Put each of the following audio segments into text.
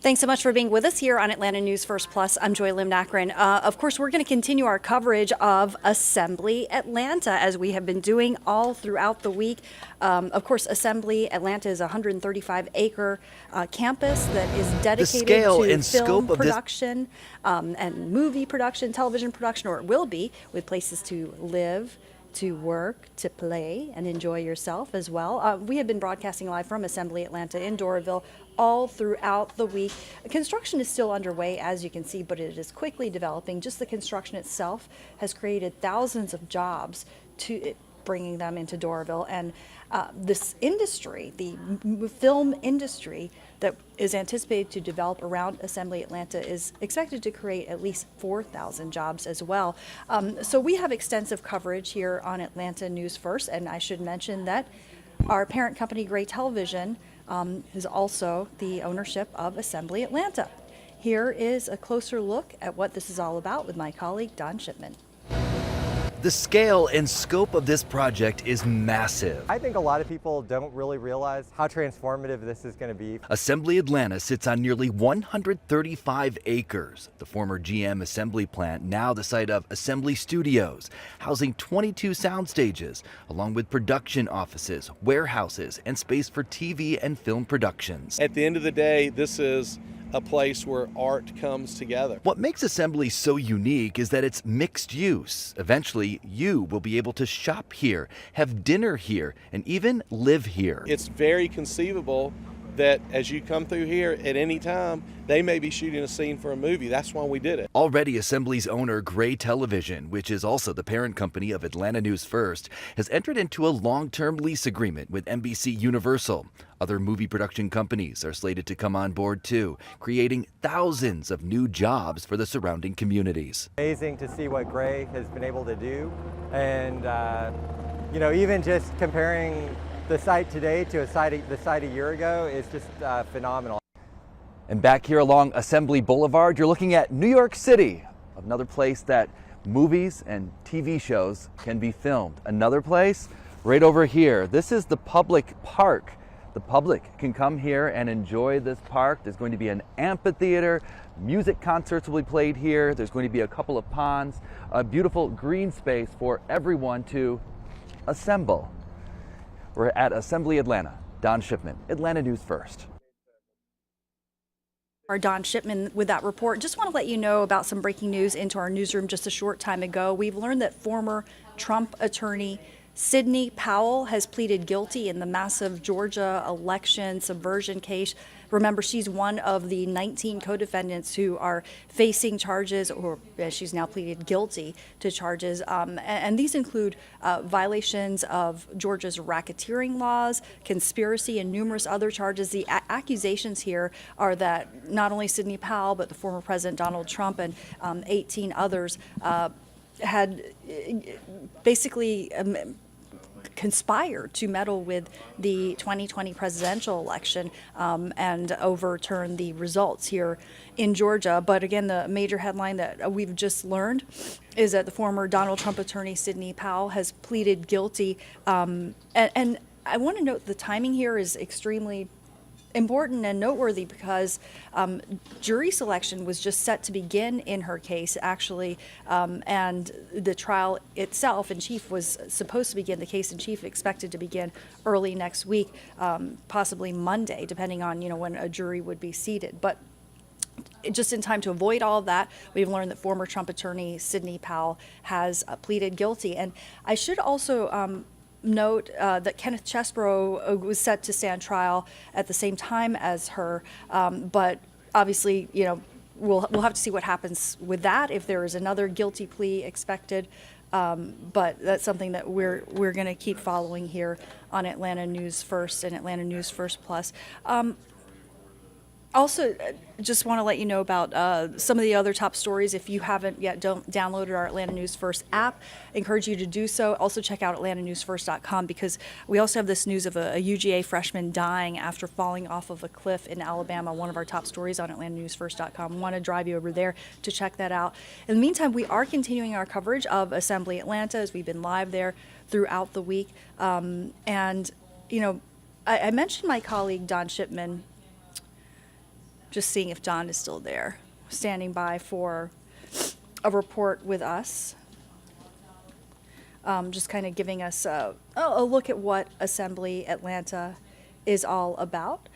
Thanks so much for being with us here on Atlanta News First Plus. I'm Joy Lim-Nakran. Of course, we're going to continue our coverage of Assembly Atlanta as we have been doing all throughout the week. Of course, Assembly Atlanta is a 135-acre campus that is dedicated to film production and movie production, television production, or it will be, with places to live, to work, to play, and enjoy yourself as well. We have been broadcasting live from Assembly Atlanta in Doraville all throughout the week. Construction is still underway, as you can see, but it is quickly developing. Just the construction itself has created thousands of jobs, to bringing them into Doraville. And this industry, the film industry that is anticipated to develop around Assembly Atlanta, is expected to create at least 4,000 jobs as well. So we have extensive coverage here on Atlanta News First, and I should mention that our parent company, Gray Television, is also the ownership of Assembly Atlanta. Here is a closer look at what this is all about with my colleague, Don Shipman. The scale and scope of this project is massive. I think a lot of people don't really realize how transformative this is going to be. Assembly Atlanta sits on nearly 135 acres. The former GM assembly plant, now the site of Assembly Studios, housing 22 sound stages, along with production offices, warehouses, and space for TV and film productions. At the end of the day, this is a place where art comes together. What makes Assembly so unique is that it's mixed use. Eventually, you will be able to shop here, have dinner here, and even live here. It's very conceivable that as you come through here at any time, they may be shooting a scene for a movie. That's why we did it. Already, Assembly's owner, Gray Television, which is also the parent company of Atlanta News First, has entered into a long-term lease agreement with NBC Universal. Other movie production companies are slated to come on board too, creating thousands of new jobs for the surrounding communities. Amazing to see what Gray has been able to do, and even just comparing the site today to the site a year ago is just phenomenal. And back here along Assembly Boulevard, you're looking at New York City, another place that movies and TV shows can be filmed. Another place right over here. This is the public park. The public can come here and enjoy this park. There's going to be an amphitheater. Music concerts will be played here. There's going to be a couple of ponds, a beautiful green space for everyone to assemble. We're at Assembly Atlanta. Don Shipman, Atlanta News First. Our Don Shipman with that report. Just want to let you know about some breaking news into our newsroom just a short time ago. We've learned that former Trump attorney Sidney Powell has pleaded guilty in the massive Georgia election subversion case. Remember, she's one of the 19 co-defendants who are facing charges, or she's now pleaded guilty to charges. And these include violations of Georgia's racketeering laws, conspiracy, and numerous other charges. The accusations here are that not only Sidney Powell, but the former President Donald Trump and 18 others had basically conspired to meddle with the 2020 presidential election and overturn the results here in Georgia. But again, the major headline that we've just learned is that the former Donald Trump attorney Sidney Powell has pleaded guilty. And I want to note the timing here is extremely important and noteworthy because jury selection was just set to begin in her case, actually, and the trial itself in chief was supposed to begin. The case in chief expected to begin early next week, possibly Monday, depending on when a jury would be seated. But just in time to avoid all of that, we've learned that former Trump attorney Sidney Powell has pleaded guilty. And I should also note that Kenneth Chesbrough was set to stand trial at the same time as her, but obviously, we'll have to see what happens with that, if there is another guilty plea expected. But that's something that we're going to keep following here on Atlanta News First and Atlanta News First Plus. Also, just want to let you know about some of the other top stories. If you haven't yet downloaded our Atlanta News First app, I encourage you to do so. Also check out atlantanewsfirst.com because we also have this news of a UGA freshman dying after falling off of a cliff in Alabama, one of our top stories on atlantanewsfirst.com. Want to drive you over there to check that out. In the meantime, we are continuing our coverage of Assembly Atlanta as we've been live there throughout the week. I mentioned my colleague Don Shipman Just seeing if Don is still there, standing by for a report with us. Just kind of giving us a look at what Assembly Atlanta is all about.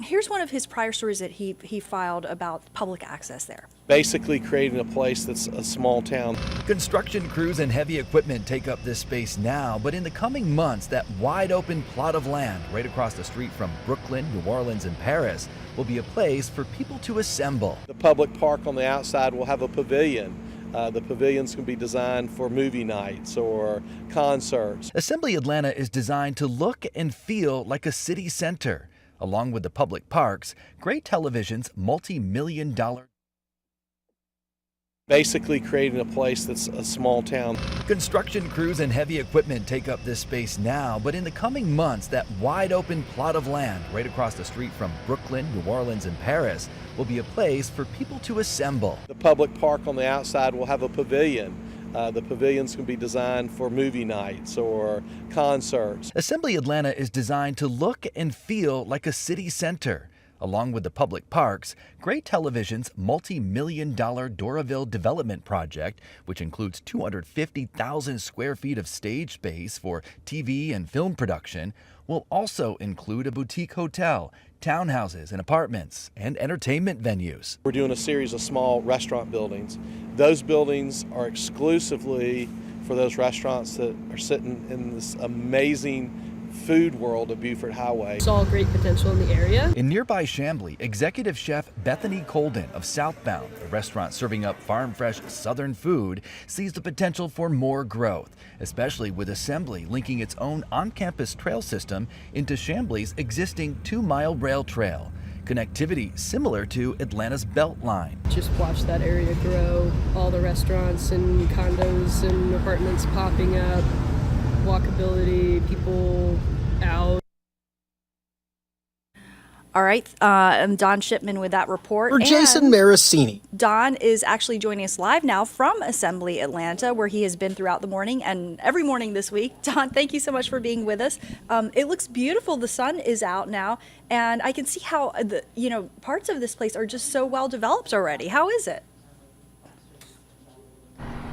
Here's one of his prior stories that he filed about public access there. Basically creating a place that's a small town. Construction crews and heavy equipment take up this space now, but in the coming months, that wide open plot of land right across the street from Brooklyn, New Orleans, and Paris will be a place for people to assemble. The public park on the outside will have a pavilion. The pavilions can be designed for movie nights or concerts. Assembly Atlanta is designed to look and feel like a city center. Along with the public parks, Gray Television's multi-million-dollar Basically creating a place that's a small town. construction crews and heavy equipment take up this space now, but in the coming months, that wide open plot of land right across the street from Brooklyn, New Orleans, and Paris will be a place for people to assemble. The public park on the outside will have a pavilion. The pavilions can be designed for movie nights or concerts. Assembly Atlanta is designed to look and feel like a city center. Along with the public parks, Gray Television's multi-million-dollar Doraville development project, which includes 250,000 square feet of stage space for TV and film production, will also include a boutique hotel, townhouses and apartments, and entertainment venues. We're doing a series of small restaurant buildings. Those buildings are exclusively for those restaurants that are sitting in this amazing food world of Beaufort Highway. Saw great potential in the area. In nearby Chamblee, executive chef Bethany Colden of Southbound, a restaurant serving up farm-fresh Southern food, sees the potential for more growth, especially with Assembly linking its own on-campus trail system into Chamblee's existing 2-mile rail trail. Connectivity similar to Atlanta's Beltline. Just watch that area grow, all the restaurants and condos and apartments popping up, walkability, people out. All right, I'm Don Shipman with that report. For Jason Marasini. Don is actually joining us live now from Assembly Atlanta, where he has been throughout the morning and every morning this week. Don, thank you so much for being with us. It looks beautiful. The sun is out now, and I can see how parts of this place are just so well developed already. How is it?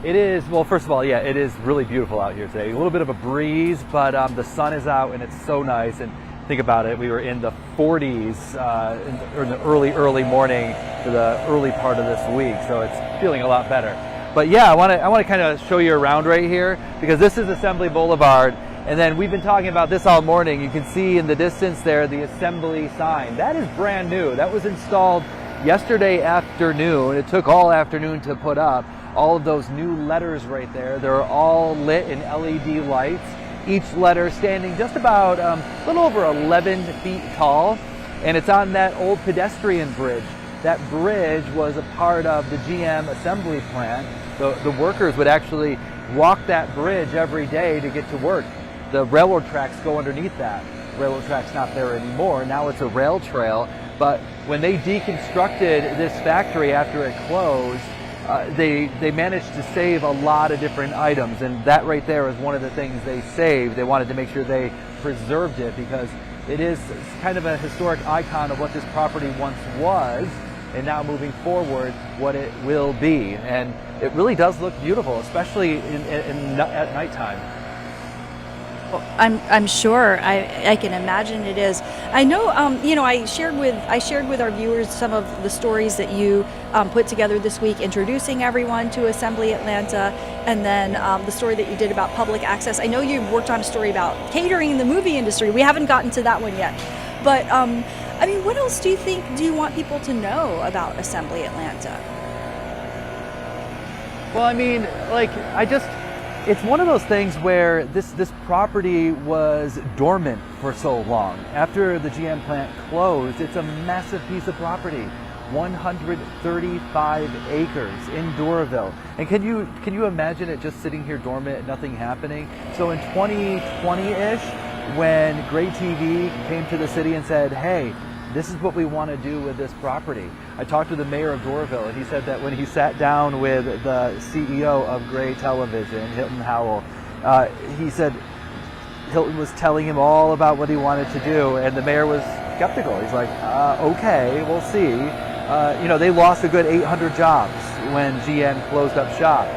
It is, well, first of all, yeah, it is really beautiful out here today. A little bit of a breeze, but the sun is out and it's so nice. And think about it, we were in the 40s in the early morning for the early part of this week, so it's feeling a lot better. But yeah, I want to kind of show you around right here, because this is Assembly Boulevard, and then we've been talking about this all morning. You can see in the distance there the Assembly sign. That is brand new. That was installed yesterday afternoon. It took all afternoon to put up. All of those new letters right there, they're all lit in LED lights. Each letter standing just about a little over 11 feet tall, and it's on that old pedestrian bridge. That bridge was a part of the GM assembly plant. The workers would actually walk that bridge every day to get to work. The railroad tracks go underneath that. Railroad track's not there anymore. Now it's a rail trail. But when they deconstructed this factory after it closed, they managed to save a lot of different items, and that right there is one of the things they saved. They wanted to make sure they preserved it because it is kind of a historic icon of what this property once was, and now moving forward what it will be. And it really does look beautiful, especially at nighttime. I'm sure. I can imagine it is. I know. I shared with our viewers some of the stories that you put together this week, introducing everyone to Assembly Atlanta, and then the story that you did about public access. I know you worked on a story about catering in the movie industry. We haven't gotten to that one yet, but what else do you want people to know about Assembly Atlanta? Well, it's one of those things where this property was dormant for so long. After the GM plant closed, it's a massive piece of property, 135 acres in Doraville. And can you imagine it just sitting here dormant, nothing happening? So in 2020-ish, when Gray TV came to the city and said, hey, this is what we want to do with this property. I talked to the mayor of Doraville, and he said that when he sat down with the CEO of Gray Television, Hilton Howell, he said Hilton was telling him all about what he wanted to do, and the mayor was skeptical. He's like, okay, we'll see. They lost a good 800 jobs when GM closed up shop.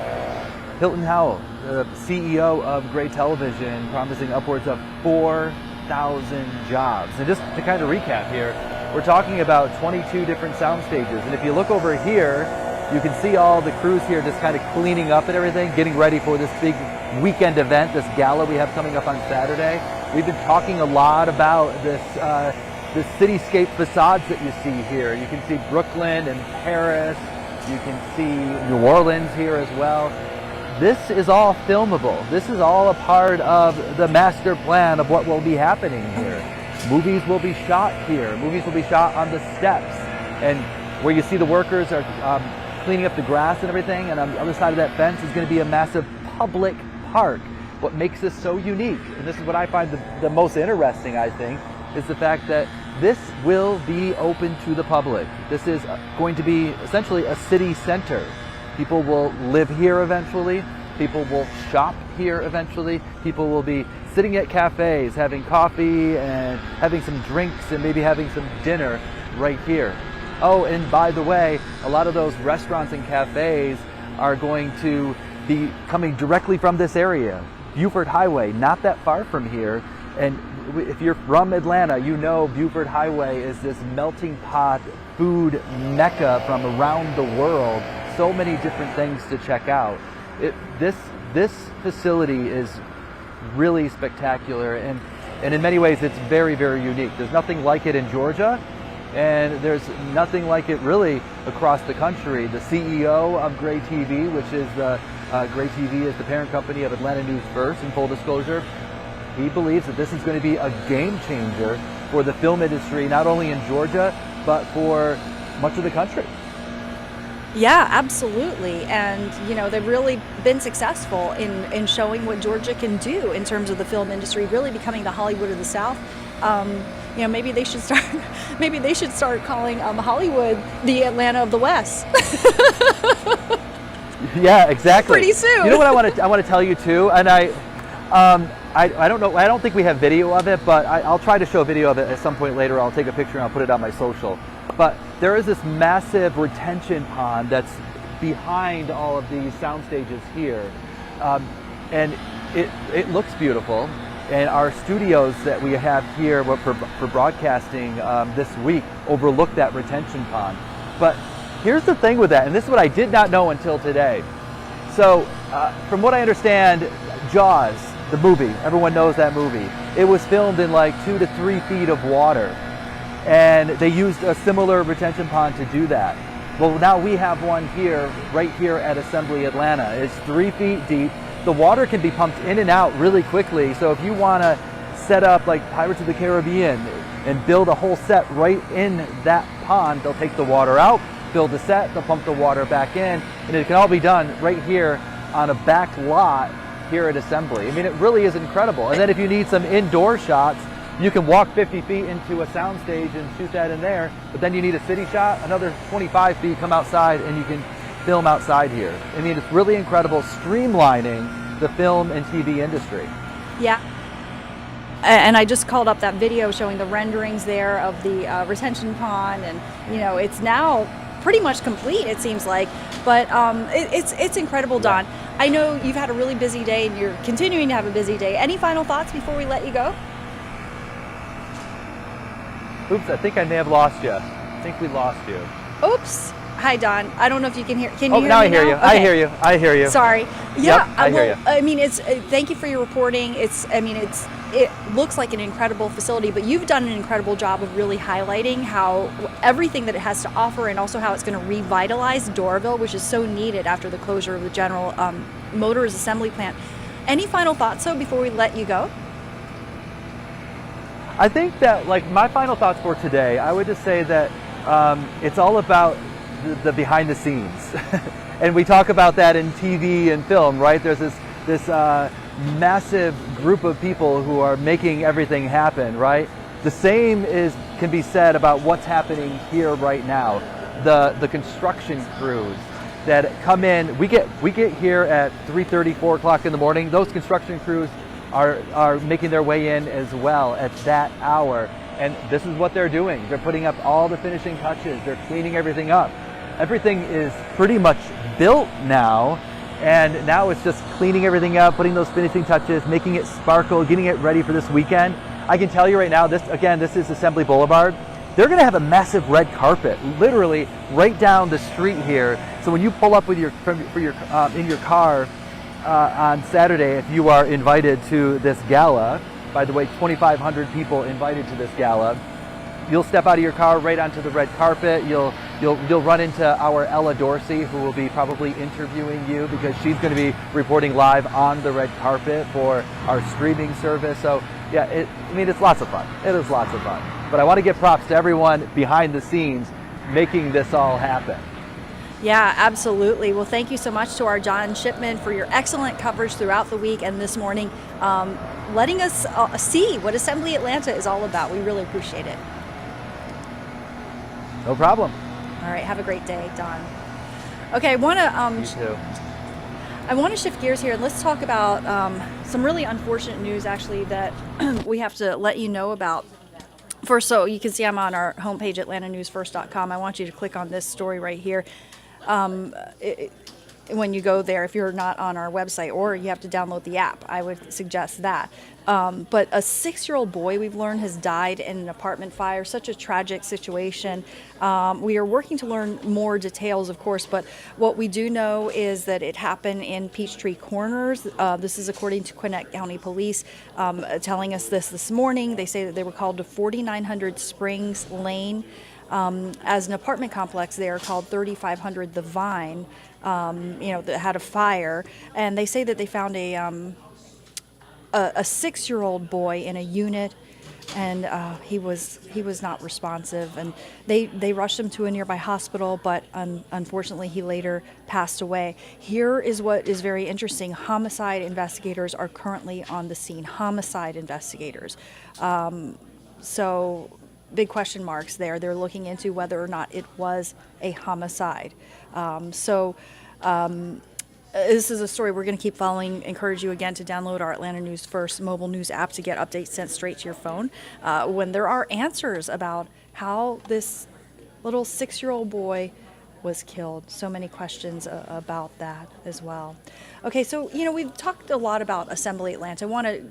Hilton Howell, the CEO of Gray Television, promising upwards of 4,000 jobs. And just to kind of recap here, we're talking about 22 different sound stages. And if you look over here, you can see all the crews here just kind of cleaning up and everything, getting ready for this big weekend event, this gala we have coming up on Saturday. We've been talking a lot about this cityscape facades that you see here. You can see Brooklyn and Paris. You can see New Orleans here as well. This is all filmable. This is all a part of the master plan of what will be happening here. Movies will be shot here. Movies will be shot on the steps. And where you see the workers are cleaning up the grass and everything, and on the other side of that fence is going to be a massive public park. What makes this so unique, and this is what I find the most interesting, I think, is the fact that this will be open to the public. This is going to be essentially a city center. People will live here eventually. People will shop here eventually. People will be sitting at cafes, having coffee and having some drinks and maybe having some dinner right here. Oh, and by the way, a lot of those restaurants and cafes are going to be coming directly from this area. Buford Highway, not that far from here. And if you're from Atlanta, you know Buford Highway is this melting pot food mecca from around the world. So many different things to check out. This facility is really spectacular, and in many ways it's very, very unique. There's nothing like it in Georgia, and there's nothing like it really across the country. The CEO of Gray TV, which is Gray TV is the parent company of Atlanta News First, in full disclosure, he believes that this is going to be a game changer for the film industry, not only in Georgia, but for much of the country. Yeah, absolutely. And, they've really been successful in showing what Georgia can do in terms of the film industry, really becoming the Hollywood of the South. Maybe they should start calling Hollywood the Atlanta of the West. Yeah, exactly. Pretty soon. You know what I want to tell you too, and I don't know. I don't think we have video of it, but I'll try to show a video of it at some point later. I'll take a picture and I'll put it on my social. But there is this massive retention pond that's behind all of these sound stages here, and it looks beautiful. And our studios that we have here for broadcasting this week overlook that retention pond. But here's the thing with that, and this is what I did not know until today. So from what I understand, Jaws, the movie, everyone knows that movie. It was filmed in like 2 to 3 feet of water. And they used a similar retention pond to do that. Well, now we have one here, right here at Assembly Atlanta. It's 3 feet deep. The water can be pumped in and out really quickly. So if you want to set up like Pirates of the Caribbean and build a whole set right in that pond, they'll take the water out, build a set, they'll pump the water back in, and it can all be done right here on a back lot here at Assembly. I mean, it really is incredible. And then if you need some indoor shots, you can walk 50 feet into a soundstage and shoot that in there, but then you need a city shot, another 25 feet, come outside, and you can film outside here. I mean, it's really incredible, streamlining the film and TV industry. Yeah. And I just called up that video showing the renderings there of the retention pond, and it's now pretty much complete, it seems like. But it's incredible, Don. I know you've had a really busy day, and you're continuing to have a busy day. Any final thoughts before we let you go? Oops, I think I may have lost you. I think we lost you. Oops. Hi, Don. I don't know if you can hear. Can you hear now me I hear now? you. Okay. I hear you. Sorry. Yep, I hear you. I mean, it's. Thank you for your reporting. It looks like an incredible facility, but you've done an incredible job of really highlighting how everything that it has to offer, and also how it's going to revitalize Doraville, which is so needed after the closure of the General Motors assembly plant. Any final thoughts, though, before we let you go? I think that, like, my final thoughts for today, I would just say that it's all about the behind the scenes. And we talk about that in TV and film, right? There's this massive group of people who are making everything happen, right? The same can be said about what's happening here right now. The construction crews that come in, we get here at 3:30, 4 o'clock in the morning. Those construction crews are making their way in as well at that hour. and this is what they're doing. They're putting up all the finishing touches. They're cleaning everything up. Everything is pretty much built now, and now it's just cleaning everything up, putting those finishing touches, making it sparkle, getting it ready for this weekend. I can tell you right now, this is Assembly Boulevard. They're going to have a massive red carpet, literally right down the street here. So when you pull up with in your car on Saturday, if you are invited to this gala, by the way, 2,500 people invited to this gala, you'll step out of your car right onto the red carpet. You'll run into our Ella Dorsey, who will be probably interviewing you because she's going to be reporting live on the red carpet for our streaming service. So yeah, it's lots of fun. It is lots of fun. But I want to give props to everyone behind the scenes making this all happen. Yeah, absolutely. Well, thank you so much to our John Shipman for your excellent coverage throughout the week and this morning, letting us see what Assembly Atlanta is all about. We really appreciate it. No problem. All right, have a great day, Don. Okay, I want to shift gears here and let's talk about some really unfortunate news, actually, that we have to let you know about. First, so you can see I'm on our homepage, atlantanewsfirst.com. I want you to click on this story right here. When you go there, if you're not on our website, or you have to download the app, I would suggest that. But a 6-year-old boy, we've learned, has died in an apartment fire. Such a tragic situation. We are working to learn more details, of course, but what we do know is that it happened in Peachtree Corners. This is according to Gwinnett County Police telling us this morning. They say that they were called to 4900 Springs Lane as an apartment complex there called 3500 The Vine, that had a fire. And they say that they found a 6-year-old boy in a unit, and he was not responsive, and they rushed him to a nearby hospital, but unfortunately he later passed away. Here is what is very interesting. Homicide investigators are currently on the scene. Homicide investigators. So big question marks there. They're looking into whether or not it was a homicide. This is a story we're going to keep following. Encourage you again to download our Atlanta News First mobile news app to get updates sent straight to your phone when there are answers about how this little 6-year-old boy was killed. So many questions about that as well. Okay, so we've talked a lot about Assembly Atlanta. I want to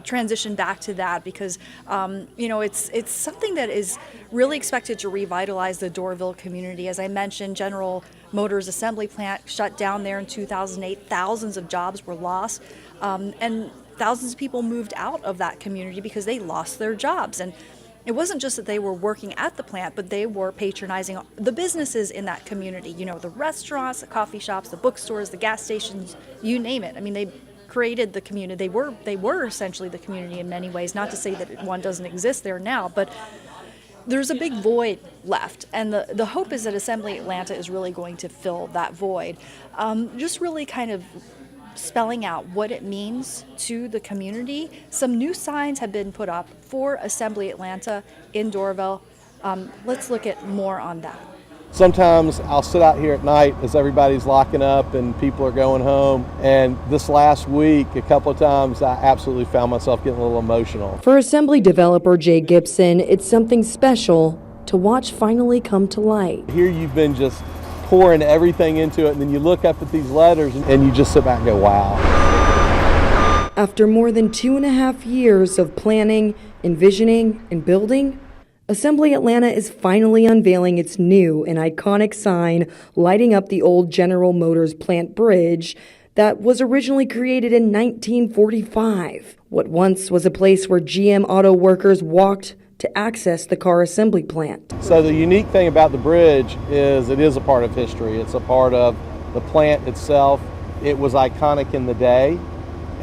transition back to that because it's something that is really expected to revitalize the Doraville community. As I mentioned, General Motors assembly plant shut down there in 2008. Thousands of jobs were lost, and thousands of people moved out of that community because they lost their jobs. And it wasn't just that they were working at the plant, but they were patronizing the businesses in that community. The restaurants, the coffee shops, the bookstores, the gas stations, you name it. I mean, they created the community. They were essentially the community in many ways. Not to say that one doesn't exist there now, but there's a big void left, and the hope is that Assembly Atlanta is really going to fill that void. Just really kind of spelling out what it means to the community. Some new signs have been put up for Assembly Atlanta in Doraville. Let's look at more on that. Sometimes I'll sit out here at night as everybody's locking up and people are going home. And this last week, a couple of times, I absolutely found myself getting a little emotional. For Assembly developer Jay Gibson, it's something special to watch finally come to light. Here you've been just pouring everything into it, and then you look up at these letters and you just sit back and go, wow. After more than 2.5 years of planning, envisioning, and building, Assembly Atlanta is finally unveiling its new and iconic sign lighting up the old General Motors plant bridge that was originally created in 1945. What once was a place where GM auto workers walked to access the car assembly plant. So the unique thing about the bridge is it is a part of history. It's a part of the plant itself. It was iconic in the day,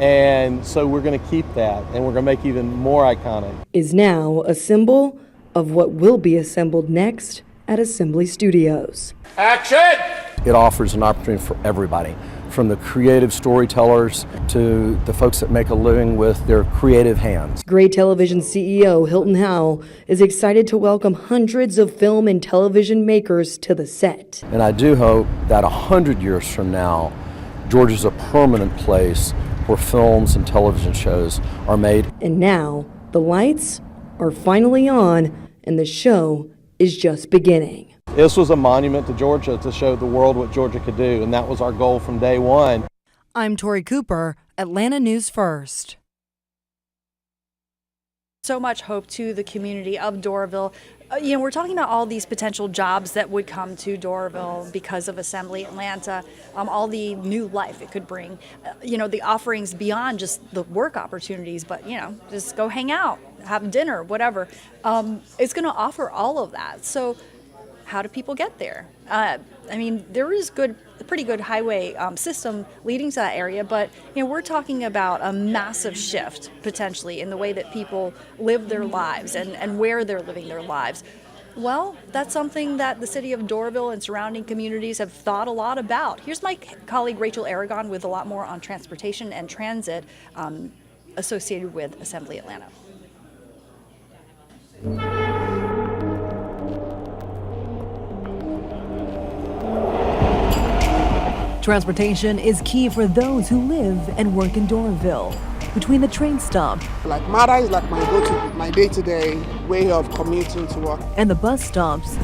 and so we're going to keep that, and we're going to make it even more iconic. Is now a symbol of what will be assembled next at Assembly Studios. Action! It offers an opportunity for everybody, from the creative storytellers to the folks that make a living with their creative hands. Gray Television CEO Hilton Howell is excited to welcome hundreds of film and television makers to the set. And I do hope that 100 years from now, Georgia's a permanent place where films and television shows are made. And now, the lights are finally on, and the show is just beginning. This was a monument to Georgia to show the world what Georgia could do, and that was our goal from day one. I'm Tori Cooper, Atlanta News First. So much hope to the community of Doraville. We're talking about all these potential jobs that would come to Doraville because of Assembly Atlanta, all the new life it could bring, the offerings beyond just the work opportunities, but, just go hang out, have dinner, whatever. It's going to offer all of that. So how do people get there? There is a pretty good highway system leading to that area, but we're talking about a massive shift potentially in the way that people live their lives and where they're living their lives. Well, that's something that the city of Doraville and surrounding communities have thought a lot about. Here's my colleague Rachel Aragon with a lot more on transportation and transit associated with Assembly Atlanta. Transportation is key for those who live and work in Doraville. Between the train stop, like MARA is like my day-to-day way of commuting to work, and the bus stops,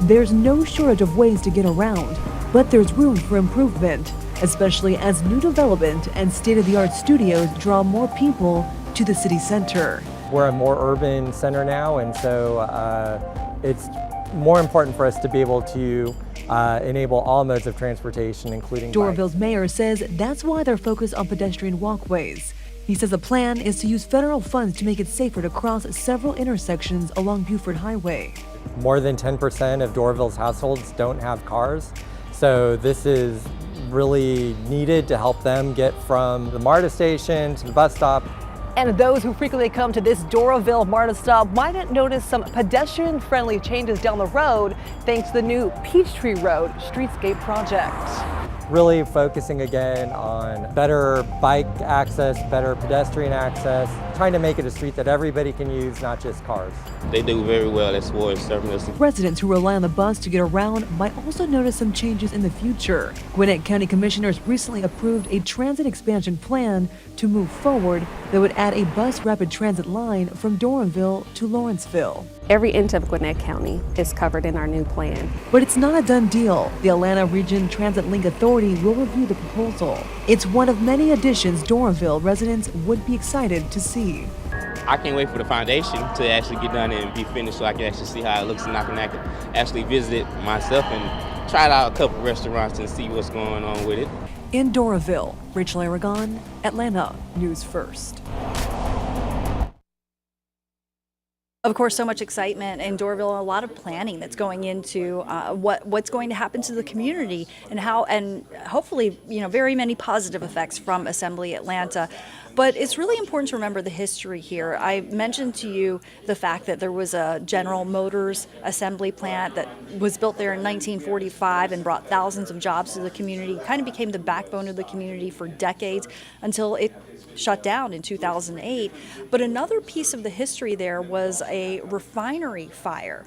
there's no shortage of ways to get around, but there's room for improvement, especially as new development and state-of-the-art studios draw more people to the city center. We're a more urban center now, and so it's more important for us to be able to enable all modes of transportation, including Doraville's bikes. mayor says that's why they're focused on pedestrian walkways. He says the plan is to use federal funds to make it safer to cross several intersections along Buford Highway. More than 10% of Doraville's households don't have cars, so this is really needed to help them get from the MARTA station to the bus stop. And those who frequently come to this Doraville MARTA stop might notice some pedestrian-friendly changes down the road thanks to the new Peachtree Road streetscape project. Really focusing again on better bike access, better pedestrian access, trying to make it a street that everybody can use, not just cars. They do very well as far as serving us. Residents who rely on the bus to get around might also notice some changes in the future. Gwinnett County Commissioners recently approved a transit expansion plan to move forward that would add a bus rapid transit line from Doraville to Lawrenceville. Every inch of Gwinnett County is covered in our new plan. But it's not a done deal. The Atlanta Region Transit Link Authority will review the proposal. It's one of many additions Doraville residents would be excited to see. I can't wait for the foundation to actually get done and be finished so I can actually see how it looks, and I can actually visit it myself and try out a couple restaurants and see what's going on with it. In Doraville, Rachel Aragon, Atlanta News First. Of course, so much excitement in Doraville and a lot of planning that's going into what's going to happen to the community and hopefully, very many positive effects from Assembly Atlanta. But it's really important to remember the history here. I mentioned to you the fact that there was a General Motors assembly plant that was built there in 1945 and brought thousands of jobs to the community, kind of became the backbone of the community for decades until it shut down in 2008. But another piece of the history there was a refinery fire,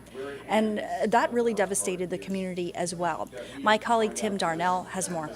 and that really devastated the community as well. My colleague Tim Darnell has more.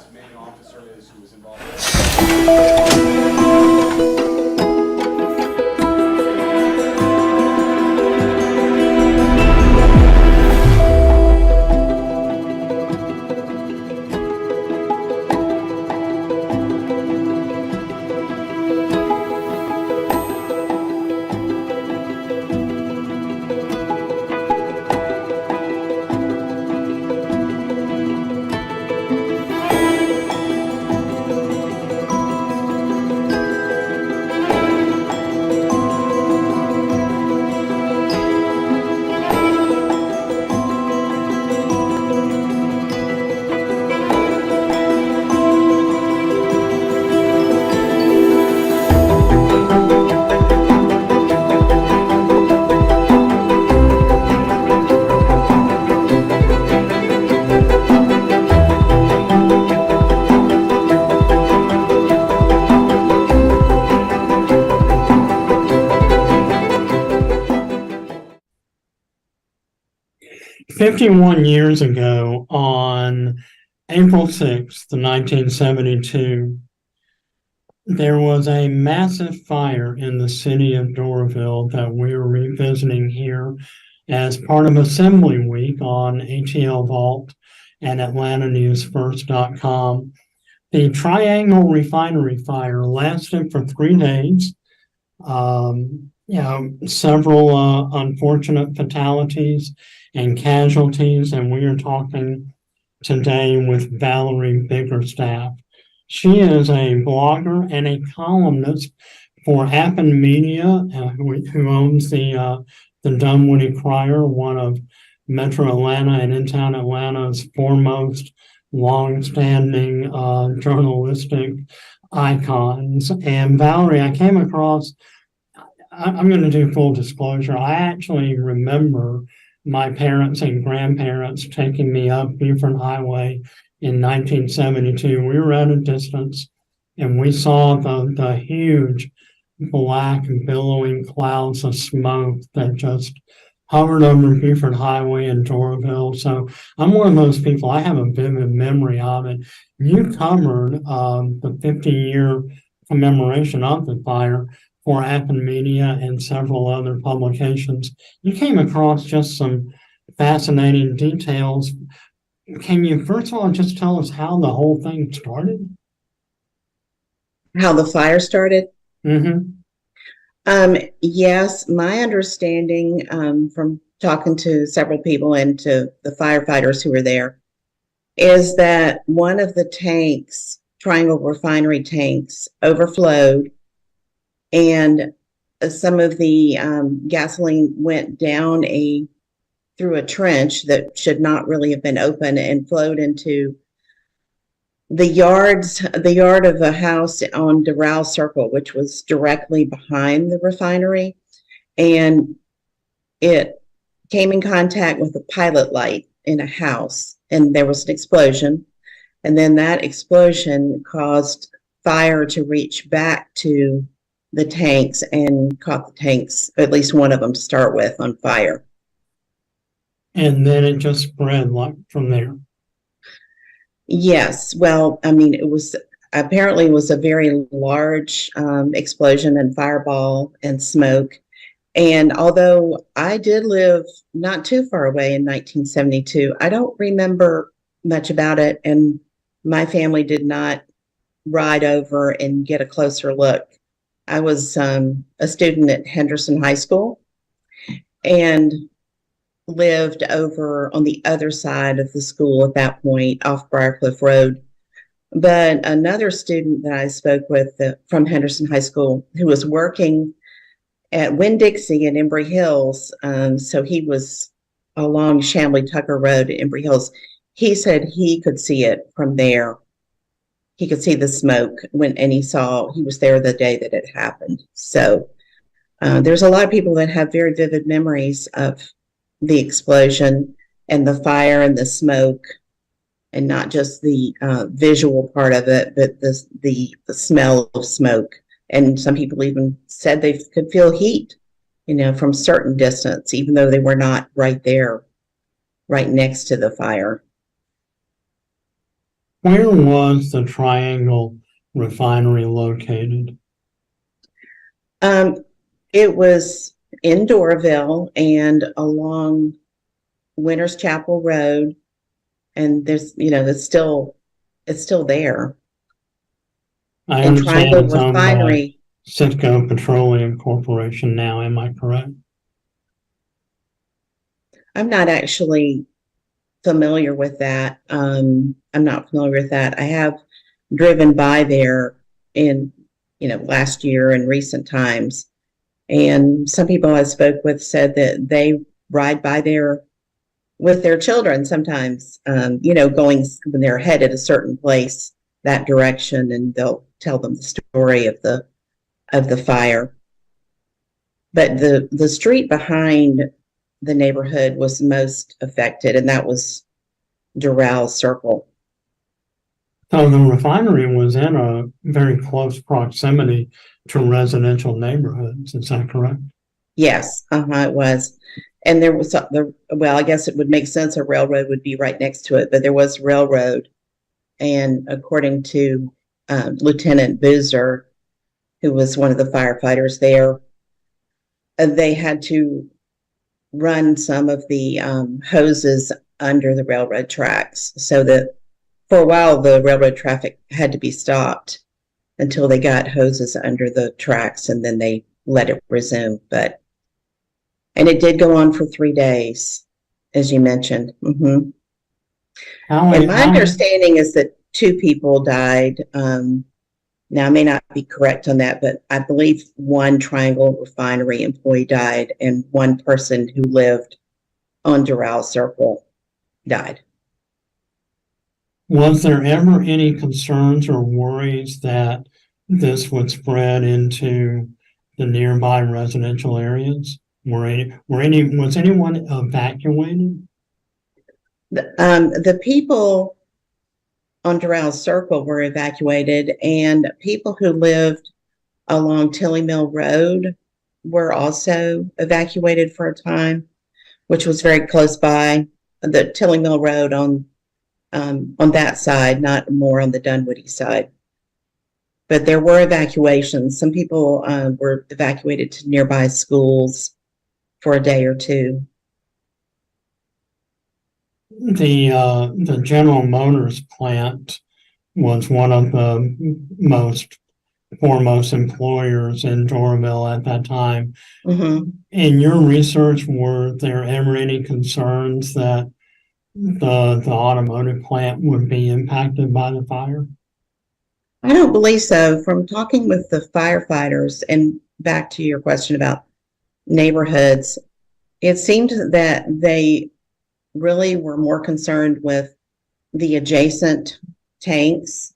51 years ago, on April 6th, 1972, there was a massive fire in the city of Doraville that we're revisiting here as part of Assembly Week on ATL Vault and AtlantaNewsFirst.com. The Triangle Refinery fire lasted for 3 days. Several unfortunate fatalities and casualties, and we are talking today with Valerie Biggerstaff. She is a blogger and a columnist for Appen Media, who owns the Dunwoody Crier, one of Metro Atlanta and in-town Atlanta's foremost long-standing journalistic icons. And Valerie, I came across, I'm going to do full disclosure. I actually remember my parents and grandparents taking me up Beaufort Highway in 1972. We were at a distance and we saw the huge black billowing clouds of smoke that just hovered over Beaufort Highway in Doraville. So I'm one of those people, I have a vivid memory of it. You covered the 50-year commemoration of the fire for Appen Media and several other publications. You came across just some fascinating details. Can you first of all just tell us how the whole thing started? How the fire started? Mm-hmm. Yes, my understanding from talking to several people and to the firefighters who were there is that one of the tanks, Triangle Refinery tanks, overflowed, and some of the gasoline went down through a trench that should not really have been open and flowed into the yard of a house on Doraville Circle, which was directly behind the refinery, and it came in contact with a pilot light in a house, and there was an explosion, and then that explosion caused fire to reach back to the tanks and caught the tanks, at least one of them to start with, on fire. And then it just spread like from there. Yes, well, I mean, it was a very large explosion and fireball and smoke. And although I did live not too far away in 1972, I don't remember much about it. And my family did not ride over and get a closer look. I was a student at Henderson High School and lived over on the other side of the school at that point, off Briarcliff Road. But another student that I spoke with from Henderson High School, who was working at Winn-Dixie in Embry Hills, so he was along Chamblee Tucker Road at Embry Hills, he said he could see it from there. He could see the smoke and he was there the day that it happened. So there's a lot of people that have very vivid memories of the explosion and the fire and the smoke, and not just the visual part of it, but the smell of smoke. And some people even said they could feel heat, from certain distance, even though they were not right there, right next to the fire. Where was the Triangle Refinery located? It was in Doraville and along Winters Chapel Road, and there's, it's still there. I and understand Triangle it's owned Refinery. by Citgo Petroleum Corporation now. Am I correct? I'm not actually familiar with that. I'm not familiar with that. I have driven by there in, last year and recent times. And some people I spoke with said that they ride by there with their children sometimes, going when they're headed a certain place, that direction, and they'll tell them the story of the fire. But the street behind the neighborhood was most affected, and that was Doraville Circle. So the refinery was in a very close proximity to residential neighborhoods. Is that correct? Yes, it was. And there was I guess it would make sense a railroad would be right next to it, but there was railroad. And according to Lieutenant Boozer, who was one of the firefighters there. They had to run some of the hoses under the railroad tracks so that for a while the railroad traffic had to be stopped until they got hoses under the tracks, and then they let it resume. And it did go on for 3 days, as you mentioned. And my understanding is that 2 people died. Now, I may not be correct on that, but I believe 1 Triangle Refinery employee died, and 1 person who lived on Doral Circle died. Was there ever any concerns or worries that this would spread into the nearby residential areas? Was anyone evacuated? The people on Doral Circle were evacuated, and people who lived along Tilly Mill Road were also evacuated for a time, which was very close by. The Tilly Mill Road on that side, not more on the Dunwoody side. But there were evacuations. Some people were evacuated to nearby schools for a day or 2. The General Motors plant was one of the foremost employers in Doraville at that time. In your research, were there ever any concerns that the automotive plant would be impacted by the fire? I don't believe so. From talking with the firefighters, and back to your question about neighborhoods, it seemed that they really were more concerned with the adjacent tanks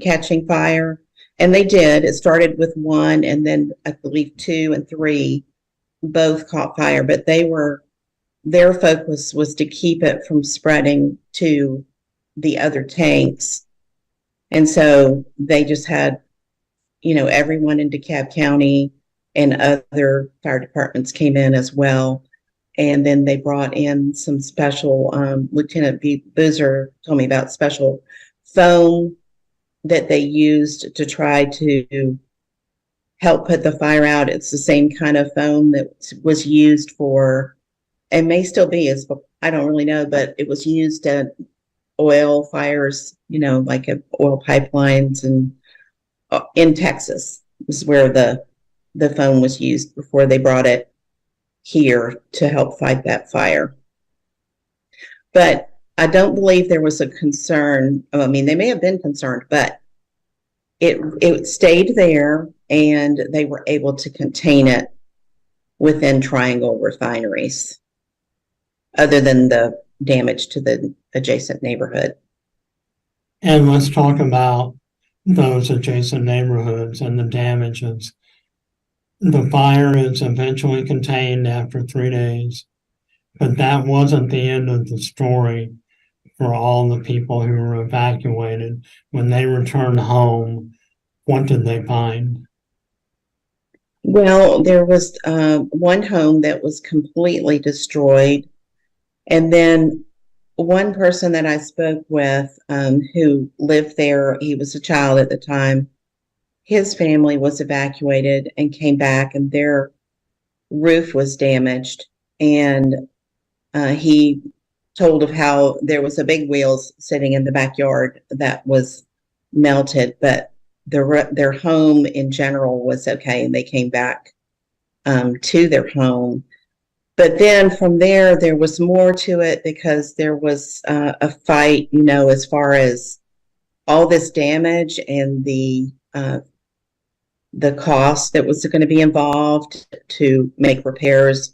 catching fire. And they did. It started with 1, and then I believe 2 and 3 both caught fire, but their focus was to keep it from spreading to the other tanks. And so they just had, everyone in DeKalb County and other fire departments came in as well. And then they brought in some special, Lieutenant V. Boozer told me about special foam that they used to try to help put the fire out. It's the same kind of foam that was used for, and may still be, I don't really know, but it was used at oil fires, like at oil pipelines, and in Texas is where the foam was used before they brought it here to help fight that fire. But I don't believe there was a concern. I mean, they may have been concerned, but it stayed there, and they were able to contain it within Triangle refineries, other than the damage to the adjacent neighborhood. And let's talk about those adjacent neighborhoods and the damages. The fire is eventually contained after 3 days, but that wasn't the end of the story for all the people who were evacuated. When they returned home, what did they find? Well, there was 1 home that was completely destroyed. And then one person that I spoke with who lived there, he was a child at the time, his family was evacuated and came back, and their roof was damaged. And he told of how there was a big wheels sitting in the backyard that was melted, but their home in general was okay, and they came back to their home. But then from there was more to it, because there was a fight, as far as all this damage and the cost that was going to be involved to make repairs,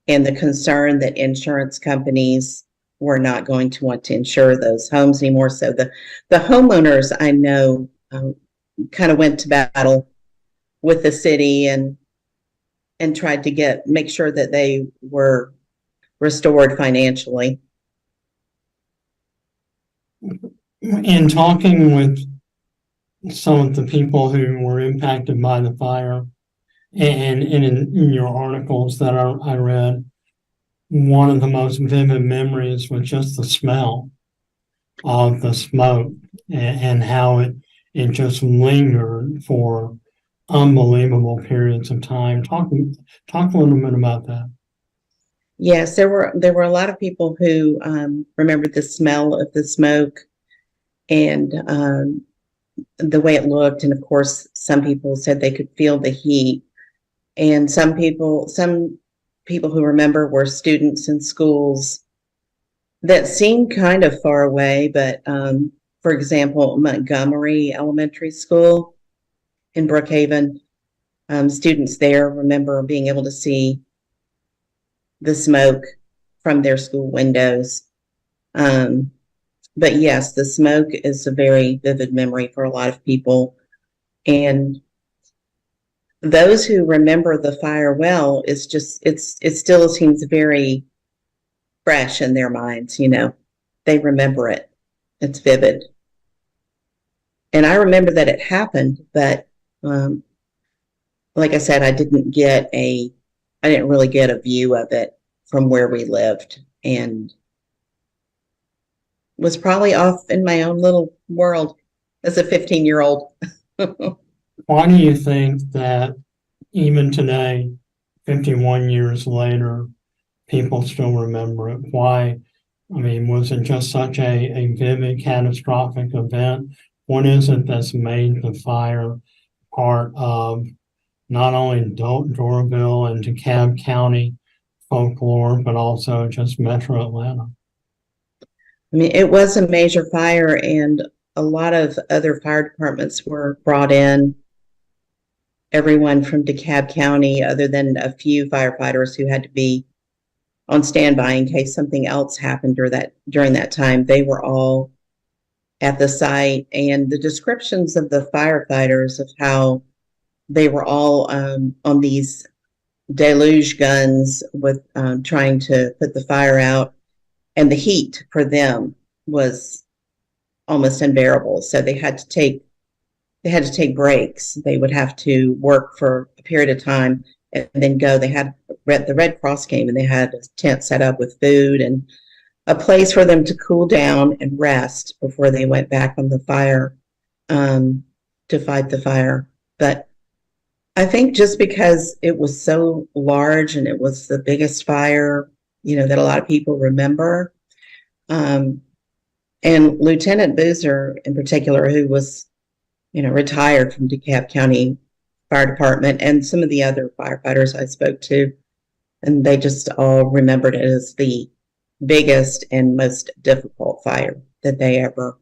and the concern that insurance companies were not going to want to insure those homes anymore. So the homeowners, I know, kind of went to battle with the city and tried to make sure that they were restored financially. In talking with some of the people who were impacted by the fire, and in your articles that I read, one of the most vivid memories was just the smell of the smoke, and how it just lingered for unbelievable periods of time. Talk a little bit about that. Yes, there were a lot of people who remembered the smell of the smoke and the way it looked, and of course, some people said they could feel the heat. And some people who remember were students in schools that seemed kind of far away, but for example, Montgomery Elementary School in Brookhaven, students there remember being able to see the smoke from their school windows. But yes, the smoke is a very vivid memory for a lot of people. And those who remember the fire well, it still seems very fresh in their minds, They remember it. It's vivid. And I remember that it happened, but like I said, I didn't really get a view of it from where we lived, and was probably off in my own little world as a 15-year-old. Why do you think that even today, 51 years later, people still remember it? Why? I mean, was it just such a vivid, catastrophic event? What is it that's made the fire part of not only Doraville and DeKalb County folklore, but also just Metro Atlanta? I mean, it was a major fire, and a lot of other fire departments were brought in. Everyone from DeKalb County, other than a few firefighters who had to be on standby in case something else happened during that time, they were all at the site. And the descriptions of the firefighters of how they were all on these deluge guns with trying to put the fire out, and the heat for them was almost unbearable. So they had to take breaks. They would have to work for a period of time and then go. They had the Red Cross came, and they had a tent set up with food and a place for them to cool down and rest before they went back on the fire to fight the fire. But I think just because it was so large and it was the biggest fire, that a lot of people remember. And Lieutenant Boozer in particular, who was, retired from DeKalb County Fire Department, and some of the other firefighters I spoke to, and they just all remembered it as the biggest and most difficult fire that they ever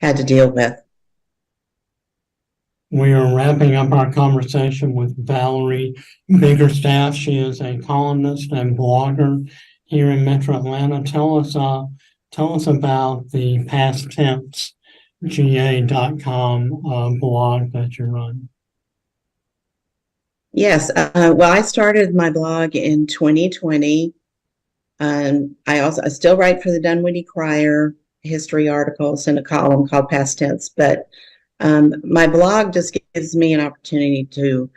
had to deal with. We are wrapping up our conversation with Valerie Biggerstaff. She is a columnist and blogger here in Metro Atlanta. Tell us about the past tense ga.com blog that you run. Yes, well, I started my blog in 2020. I still write for the Dunwoody Crier, history articles, and a column called Past Tense, but my blog just gives me an opportunity to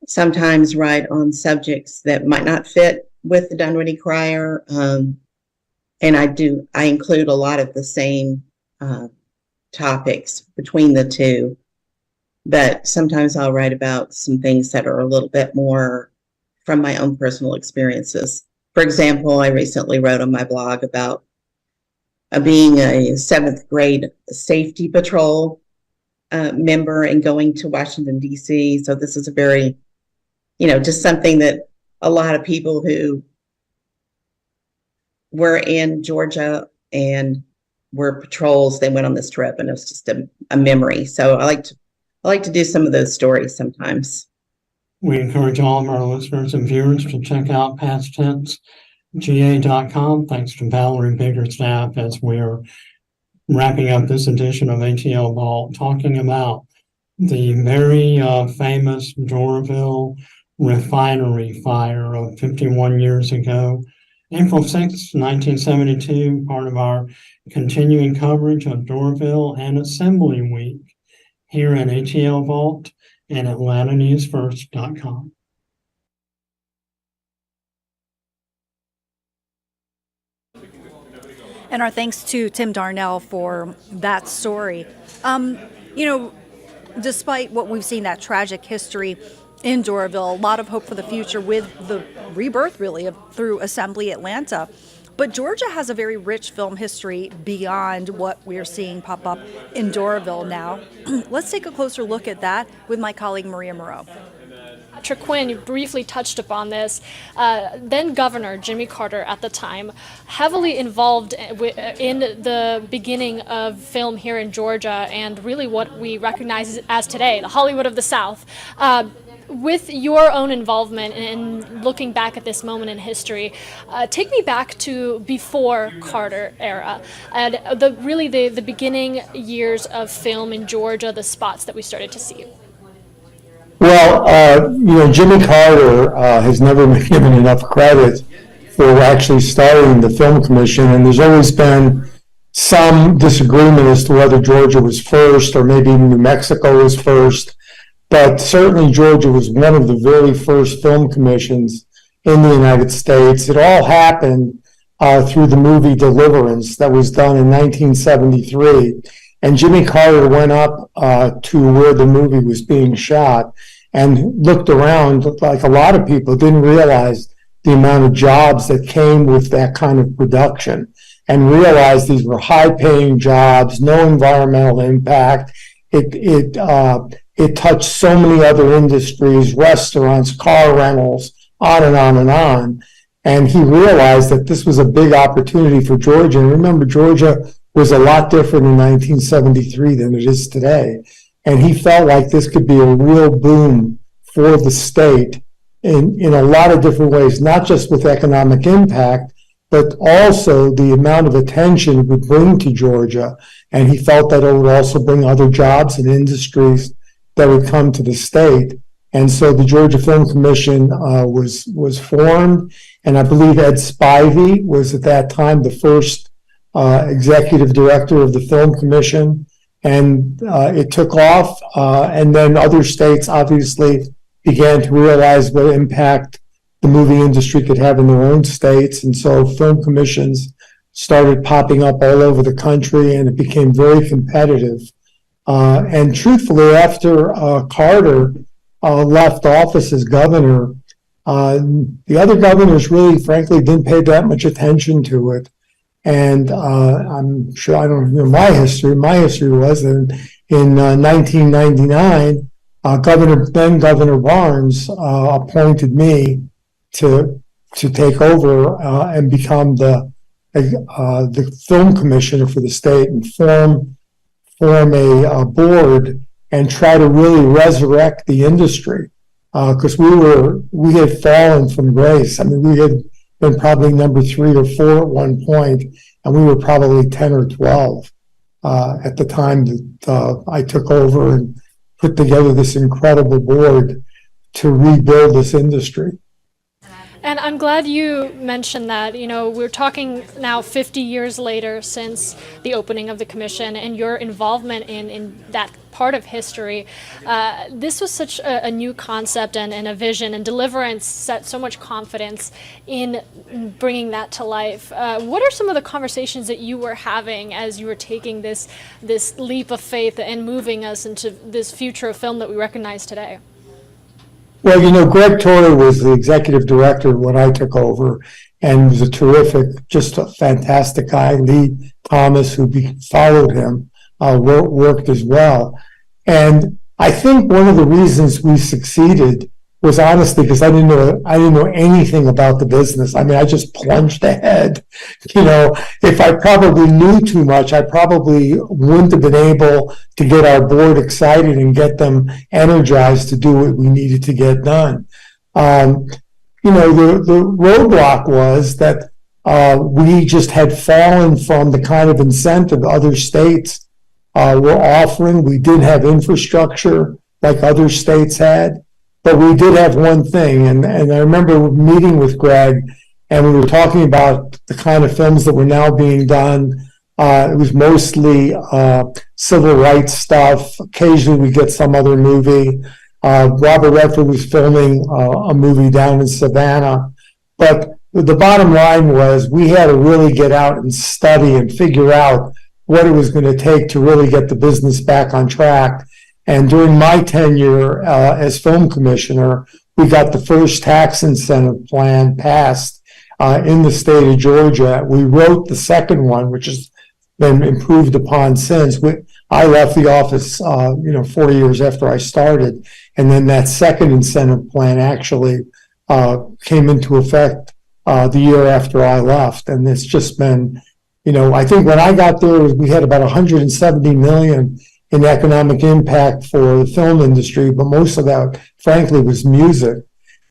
sometimes write on subjects that might not fit with the Dunwoody Crier, and I include a lot of the same topics between the two, but sometimes I'll write about some things that are a little bit more from my own personal experiences. For example, I recently wrote on my blog about being a 7th grade safety patrol member and going to Washington, D.C. So this is a very, just something that a lot of people who were in Georgia and were patrols, they went on this trip, and it was just a memory. So I like to do some of those stories sometimes. We encourage all of our listeners and viewers to check out Past Tense ga.com. Thanks to Valerie Biggerstaff as we're wrapping up this edition of ATL Vault, talking about the very famous Doraville refinery fire of 51 years ago. April 6, 1972, part of our continuing coverage of Doraville and Assembly Week here at ATL Vault and AtlantaNewsFirst.com. And our thanks to Tim Darnell for that story. Despite what we've seen, that tragic history in Doraville, a lot of hope for the future with the rebirth, really, through Assembly Atlanta. But Georgia has a very rich film history beyond what we're seeing pop up in Doraville now. Let's take a closer look at that with my colleague Maria Moreau. Quinn, you briefly touched upon this. Then Governor Jimmy Carter at the time, heavily involved in the beginning of film here in Georgia and really what we recognize as today, the Hollywood of the South. With your own involvement in looking back at this moment in history, take me back to before Carter era and the beginning years of film in Georgia, the spots that we started to see. Well, Jimmy Carter has never been given enough credit for actually starting the Film Commission, and there's always been some disagreement as to whether Georgia was first or maybe New Mexico was first. But certainly Georgia was one of the very first film commissions in the United States. It all happened through the movie Deliverance that was done in 1973. And Jimmy Carter went up to where the movie was being shot and looked around, like a lot of people didn't realize the amount of jobs that came with that kind of production, and realized these were high-paying jobs, no environmental impact. It touched so many other industries, restaurants, car rentals, on and on and on. And he realized that this was a big opportunity for Georgia. And remember, Georgia was a lot different in 1973 than it is today. And he felt like this could be a real boom for the state in a lot of different ways, not just with economic impact, but also the amount of attention it would bring to Georgia. And he felt that it would also bring other jobs and industries that would come to the state. And so the Georgia Film Commission was formed, and I believe Ed Spivey was at that time the first executive director of the Film Commission, and it took off, and then other states obviously began to realize what impact the movie industry could have in their own states, and so film commissions started popping up all over the country, and it became very competitive. And truthfully, after Carter left office as governor, the other governors really, frankly, didn't pay that much attention to it. And I'm sure, I don't know my history. My history was that in 1999, Governor Barnes appointed me to take over and become the film commissioner for the state and form a board and try to really resurrect the industry, because we had fallen from grace. I mean, we had been probably number 3 or 4 at one point, and we were probably 10 or 12 at the time that I took over and put together this incredible board to rebuild this industry. And I'm glad you mentioned that. We're talking now 50 years later since the opening of the commission and your involvement in that part of history. This was such a new concept and a vision, and Deliverance set so much confidence in bringing that to life. What are some of the conversations that you were having as you were taking this leap of faith and moving us into this future of film that we recognize today? Well, Greg Torrey was the executive director when I took over, and was a terrific, just a fantastic guy. Lee Thomas, who followed him, worked as well. And I think one of the reasons we succeeded was honestly because I didn't know anything about the business. I mean, I just plunged ahead. If I probably knew too much, I probably wouldn't have been able to get our board excited and get them energized to do what we needed to get done. The roadblock was that we just had fallen from the kind of incentive other states were offering. We didn't have infrastructure like other states had. But we did have one thing, and I remember meeting with Greg, and we were talking about the kind of films that were now being done. It was mostly civil rights stuff. Occasionally we get some other movie. Robert Redford was filming a movie down in Savannah. But the bottom line was we had to really get out and study and figure out what it was going to take to really get the business back on track. And during my tenure as film commissioner, we got the first tax incentive plan passed in the state of Georgia. We wrote the second one, which has been improved upon since. I left the office, 40 years after I started, and then that second incentive plan actually came into effect the year after I left. And it's just been, I think when I got there, we had about 170 million in economic impact for the film industry, but most of that, frankly, was music.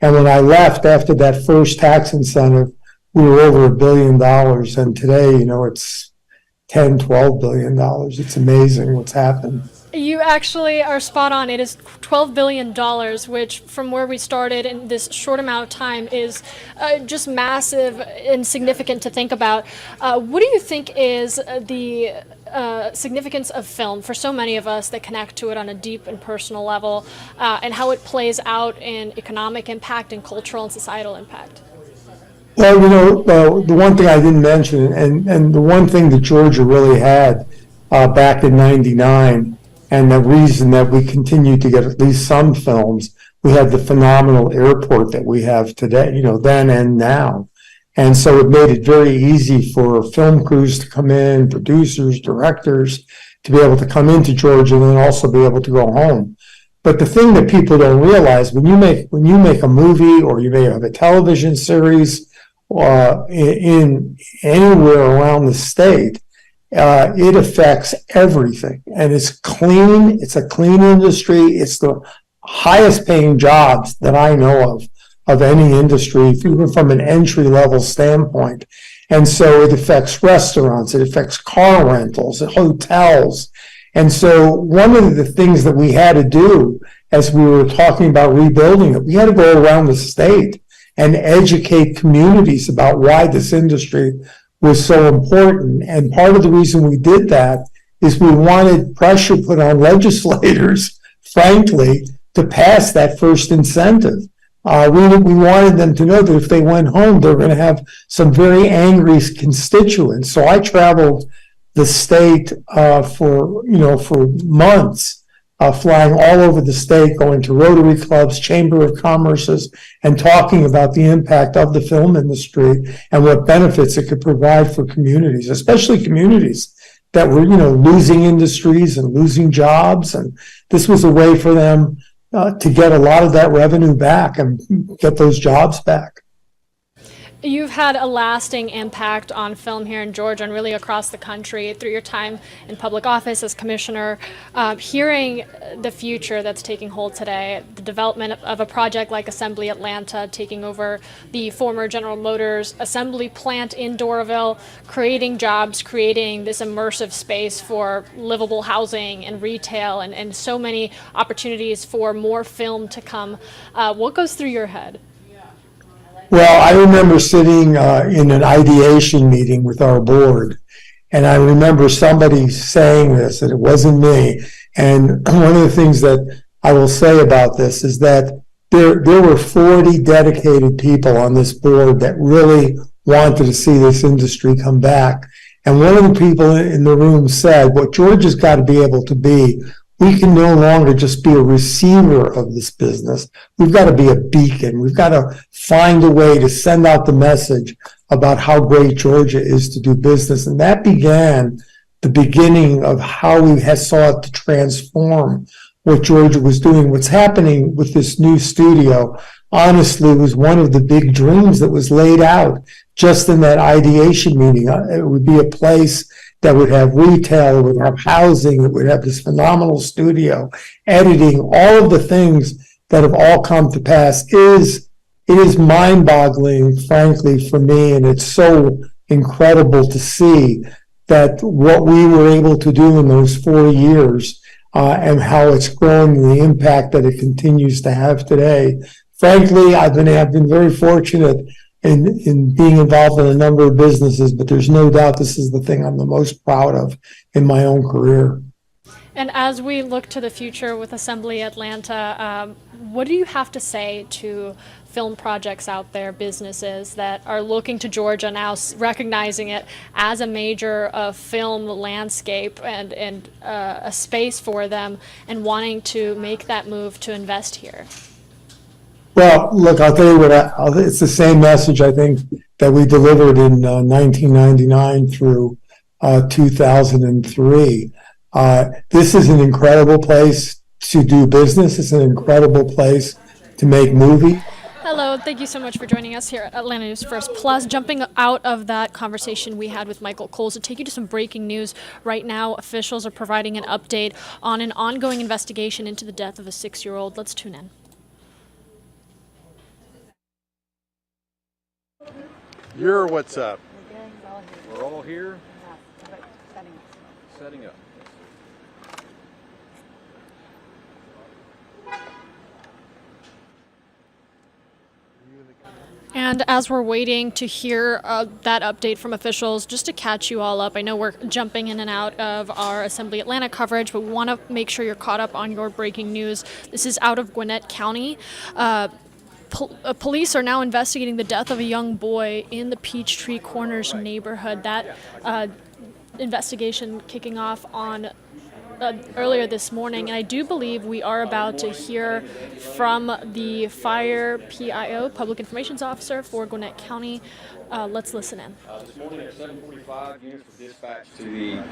And when I left after that first tax incentive, we were over $1 billion. And today, it's 10, $12 billion. It's amazing what's happened. You actually are spot on. It is $12 billion, which from where we started in this short amount of time is just massive and significant to think about. What do you think is the significance of film for so many of us that connect to it on a deep and personal level, and how it plays out in economic impact and cultural and societal impact? Well, the one thing I didn't mention, and the one thing that Georgia really had back in '99, and the reason that we continue to get at least some films, we had the phenomenal airport that we have today, then and now. And so it made it very easy for film crews to come in, producers, directors, to be able to come into Georgia and then also be able to go home. But the thing that people don't realize, when you make a movie or you may have a television series in anywhere around the state, it affects everything, and it's clean. It's a clean industry. It's the highest paying jobs that I know of any industry, even from an entry level standpoint. And so it affects restaurants, it affects car rentals, hotels. And so one of the things that we had to do as we were talking about rebuilding it, we had to go around the state and educate communities about why this industry was so important. And part of the reason we did that is we wanted pressure put on legislators, frankly, to pass that first incentive. We wanted them to know that if they went home, they were going to have some very angry constituents. So I traveled the state for months, flying all over the state, going to Rotary clubs, Chamber of Commerce's, and talking about the impact of the film industry and what benefits it could provide for communities, especially communities that were, losing industries and losing jobs. And this was a way for them to get a lot of that revenue back and get those jobs back. You've had a lasting impact on film here in Georgia and really across the country through your time in public office as commissioner. Hearing the future that's taking hold today, the development of a project like Assembly Atlanta, taking over the former General Motors assembly plant in Doraville, creating jobs, creating this immersive space for livable housing and retail, and so many opportunities for more film to come. What goes through your head? Well, I remember sitting in an ideation meeting with our board, and I remember somebody saying this, and it wasn't me. And one of the things that I will say about this is that there were 40 dedicated people on this board that really wanted to see this industry come back. And one of the people in the room said, what Georgia's got to be able to be, we can no longer just be a receiver of this business. We've got to be a beacon. We've got to find a way to send out the message about how great Georgia is to do business. And that began the beginning of how we had sought to transform what Georgia was doing. What's happening with this new studio, honestly, was one of the big dreams that was laid out just in that ideation meeting. It would be a place that would have retail, it would have housing, it would have this phenomenal studio, editing, all of the things that have all come to pass. It is mind-boggling, frankly, for me, and it's so incredible to see that what we were able to do in those 4 years and how it's grown and the impact that it continues to have today. Frankly, I've been very fortunate in being involved in a number of businesses, but there's no doubt this is the thing I'm the most proud of in my own career. And as we look to the future with Assembly Atlanta, what do you have to say to film projects out there, businesses that are looking to Georgia now, recognizing it as a major film landscape and a space for them, and wanting to make that move to invest here? Well, look, I'll tell you what, it's the same message I think that we delivered in 1999 through 2003. This is an incredible place to do business. It's an incredible place to make movies. Hello, thank you so much for joining us here at Atlanta News First Plus. Jumping out of that conversation we had with Michael Coles to take you to some breaking news. Right now, officials are providing an update on an ongoing investigation into the death of a 6-year-old. Let's tune in. You're what's up? We're all here. Setting up. And as we're waiting to hear that update from officials, just to catch you all up, I know we're jumping in and out of our Assembly Atlanta coverage, but we want to make sure you're caught up on your breaking news. This is out of Gwinnett County. Police are now investigating the death of a young boy in the Peachtree Corners neighborhood. That investigation kicking off on earlier this morning, and I do believe we are about to hear from the fire PIO, Public Information Officer for Gwinnett County. Let's listen in. This morning at 7:45, units were dispatched to the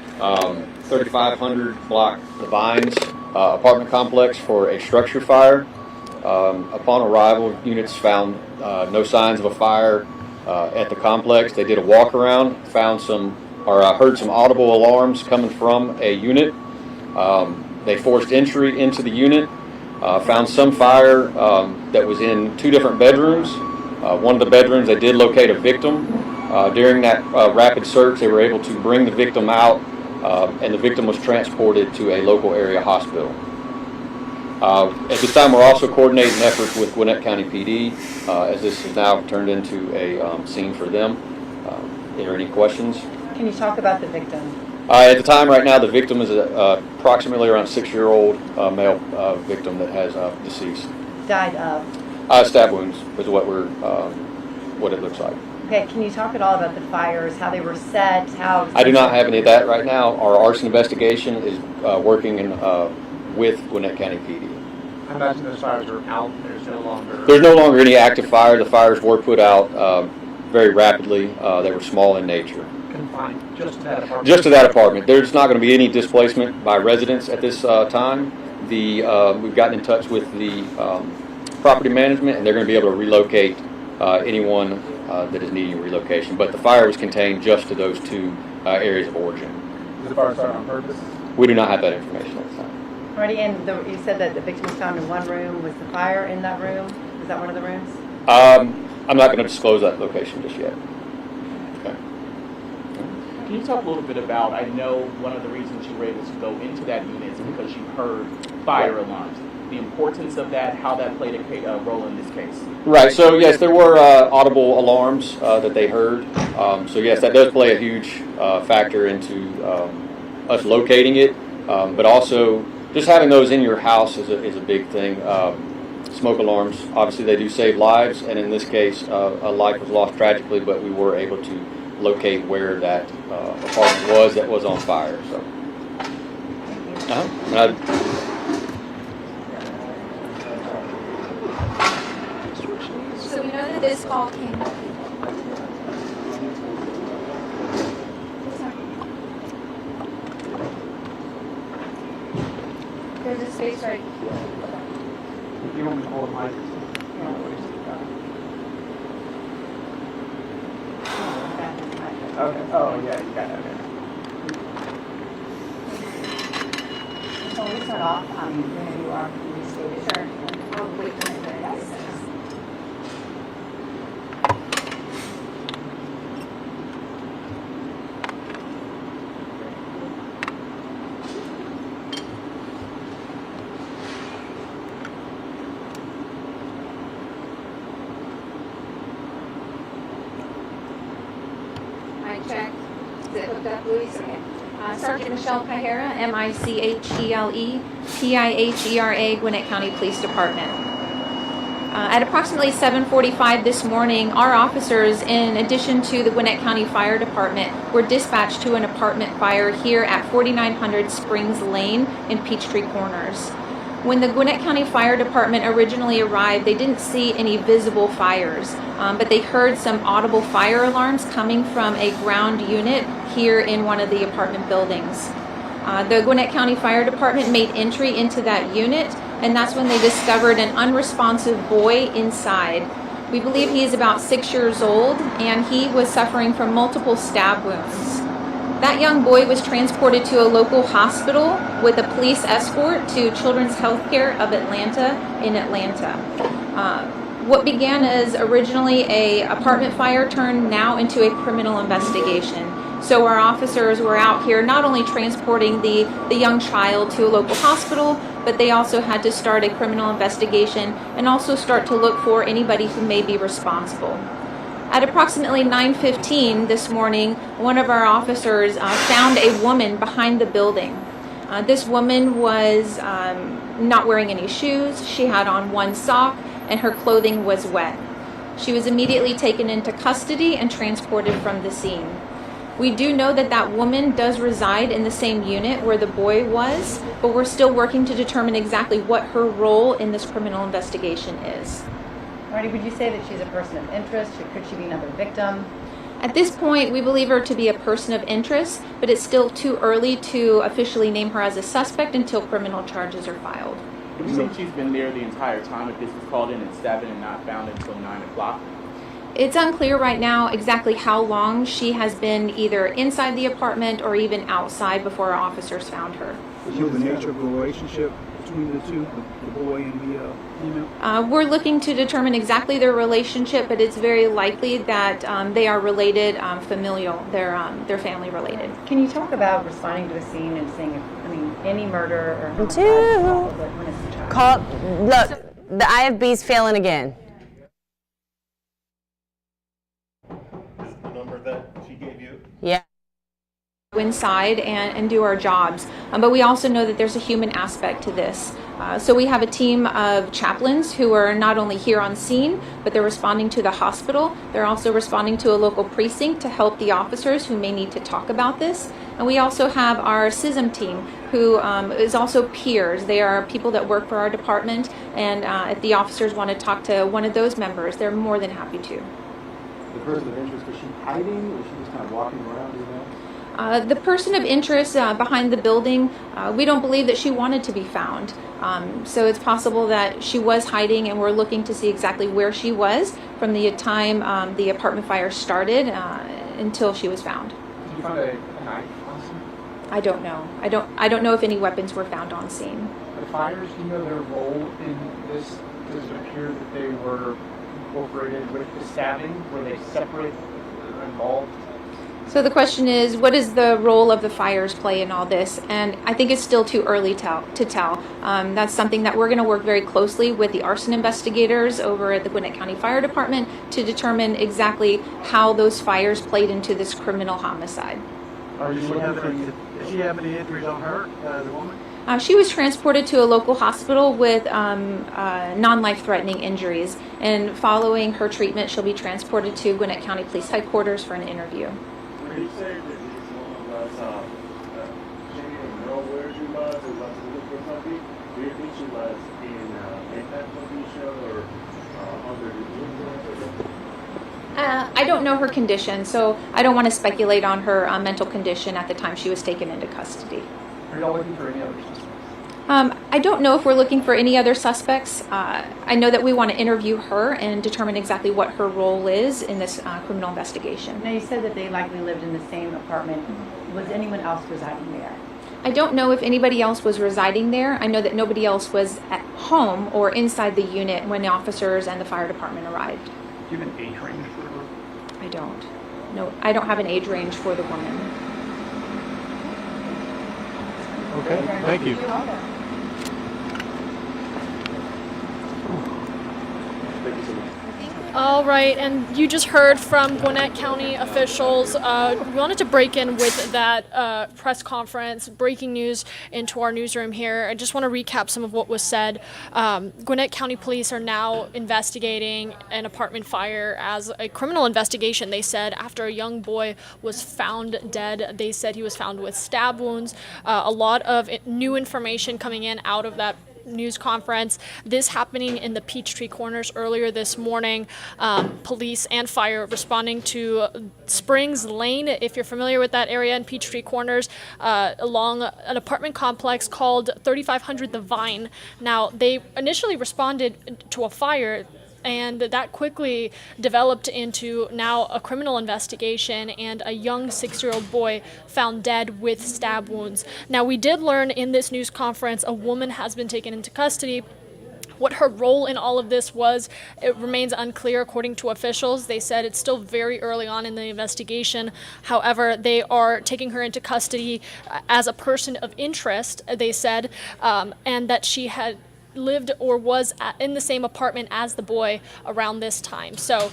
3500 block The Vines apartment complex for a structure fire. Upon arrival, units found no signs of a fire at the complex. They did a walk around, heard some audible alarms coming from a unit. They forced entry into the unit, found some fire that was in 2 different bedrooms. One of the bedrooms, they did locate a victim. During that rapid search, they were able to bring the victim out, and the victim was transported to a local area hospital. At this time, we're also coordinating efforts with Gwinnett County PD, as this has now turned into a scene for them. Are there any questions? Can you talk about the victim? At the time, right now, the victim is approximately around 6-year-old male victim that has deceased. Died of? Stab wounds is what it looks like. Okay, can you talk at all about the fires, how they were set, how? I do not have any of that right now. Our arson investigation is working with Gwinnett County PD. I imagine those fires are out. There's no longer any active fire. The fires were put out very rapidly. They were small in nature. Confined just to that apartment? Just to that apartment. There's not going to be any displacement by residents at this time. We've gotten in touch with the property management, and they're going to be able to relocate anyone that is needing relocation. But the fire was contained just to those 2 areas of origin. Did the fire start on purpose? We do not have that information at this time. Already, and you said that the victim was found in one room. Was the fire in that room? Was that one of the rooms? I'm not going to disclose that location just yet. Can you talk a little bit about, I know one of the reasons you were able to go into that unit is because you heard fire alarms. The importance of that, how that played a role in this case. Right, so yes, there were audible alarms that they heard. So yes, that does play a huge factor into us locating it. But also, just having those in your house is a big thing. Smoke alarms, obviously they do save lives, and in this case, a life was lost tragically, but we were able to locate where that apartment that was on fire. So, So we know that this call came. There's a space right here. You want me to hold the mic? Okay. Oh, yeah, you got it. So we start off, where you are, can you stay there? Sure. I'll wait for my guys. Check. Is it hooked up, Luis? Okay. Sergeant Michelle Pihera, Michele Pihera, Gwinnett County Police Department. At approximately 7:45 this morning, our officers, in addition to the Gwinnett County Fire Department, were dispatched to an apartment fire here at 4900 Springs Lane in Peachtree Corners. When the Gwinnett County Fire Department originally arrived, they didn't see any visible fires, but they heard some audible fire alarms coming from a ground unit here in one of the apartment buildings. The Gwinnett County Fire Department made entry into that unit, and that's when they discovered an unresponsive boy inside. We believe he is about 6 years old, and he was suffering from multiple stab wounds. That young boy was transported to a local hospital with a police escort to Children's Healthcare of Atlanta in Atlanta. What began as originally an apartment fire turned now into a criminal investigation. So our officers were out here not only transporting the young child to a local hospital, but they also had to start a criminal investigation and also start to look for anybody who may be responsible. At approximately 9:15 this morning, one of our officers found a woman behind the building. This woman was not wearing any shoes. She had on one sock and her clothing was wet. She was immediately taken into custody and transported from the scene. We do know that that woman does reside in the same unit where the boy was, but we're still working to determine exactly what her role in this criminal investigation is. Marty, would you say that she's a person of interest, or could she be another victim? At this point, we believe her to be a person of interest, but it's still too early to officially name her as a suspect until criminal charges are filed. Do you think she's been there the entire time if this was called in at 7 and not found until 9 o'clock? It's unclear right now exactly how long she has been either inside the apartment or even outside before our officers found her. What was the nature of the relationship between the two, the boy and the female? We're looking to determine exactly their relationship, but it's very likely that they are related, familial. They're family related. Can you talk about responding to a scene and seeing if, any murder or Look, the IFB's failing again. The number that she gave you? Yeah. Inside and do our jobs, but we also know that there's a human aspect to this. So we have a team of chaplains who are not only here on scene, but they're responding to the hospital. They're also responding to a local precinct to help the officers who may need to talk about this. And we also have our CISM team, who is also peers. They are people that work for our department, and if the officers want to talk to one of those members, they're more than happy to. The person of interest, was she hiding, or was she just kind of walking around, do you know? The person of interest behind the building, we don't believe that she wanted to be found. So it's possible that she was hiding, and we're looking to see exactly where she was from the time the apartment fire started until she was found. Did you find a knife on scene? I don't know. I don't know if any weapons were found on scene. The fires, do you know their role in this? Does it appear that they were incorporated with the stabbing? Were they separate or involved? So the question is, what is the role of the fires play in all this? And I think it's still too early to tell. That's something that we're going to work very closely with the arson investigators over at the Gwinnett County Fire Department to determine exactly how those fires played into this criminal homicide. Are you looking for, does she have any injuries on her, the woman? She was transported to a local hospital with non-life-threatening injuries, and following her treatment, she'll be transported to Gwinnett County Police Headquarters for an interview. Did you say that this woman was, she didn't know where she was or was looking for something? Do you think she was in that condition or under the influence? I don't know her condition, so I don't want to speculate on her mental condition at the time she was taken into custody. Are y'all looking for any other suspects? I don't know if we're looking for any other suspects. I know that we want to interview her and determine exactly what her role is in this criminal investigation. Now, you said that they likely lived in the same apartment. Was anyone else residing there? I don't know if anybody else was residing there. I know that nobody else was at home or inside the unit when the officers and the fire department arrived. Do you have an age range for her? I don't. No, I don't have an age range for the woman. Okay, thank you. All right, and you just heard from Gwinnett County officials. We wanted to break in with that press conference, breaking news into our newsroom here. I just want to recap some of what was said. Gwinnett County Police are now investigating an apartment fire as a criminal investigation, they said, after a young boy was found dead. They said he was found with stab wounds. A lot of new information coming in out of that news conference. This happening in the Peachtree Corners earlier this morning. Police and fire responding to Springs Lane, if you're familiar with that area in Peachtree Corners, along an apartment complex called 3500 The Vine. Now, they initially responded to a fire, and that quickly developed into now a criminal investigation and a young 6-year-old boy found dead with stab wounds. Now, we did learn in this news conference a woman has been taken into custody. What her role in all of this was, it remains unclear according to officials. They said it's still very early on in the investigation. However, they are taking her into custody as a person of interest, they said, and that she had lived or was in the same apartment as the boy around this time. So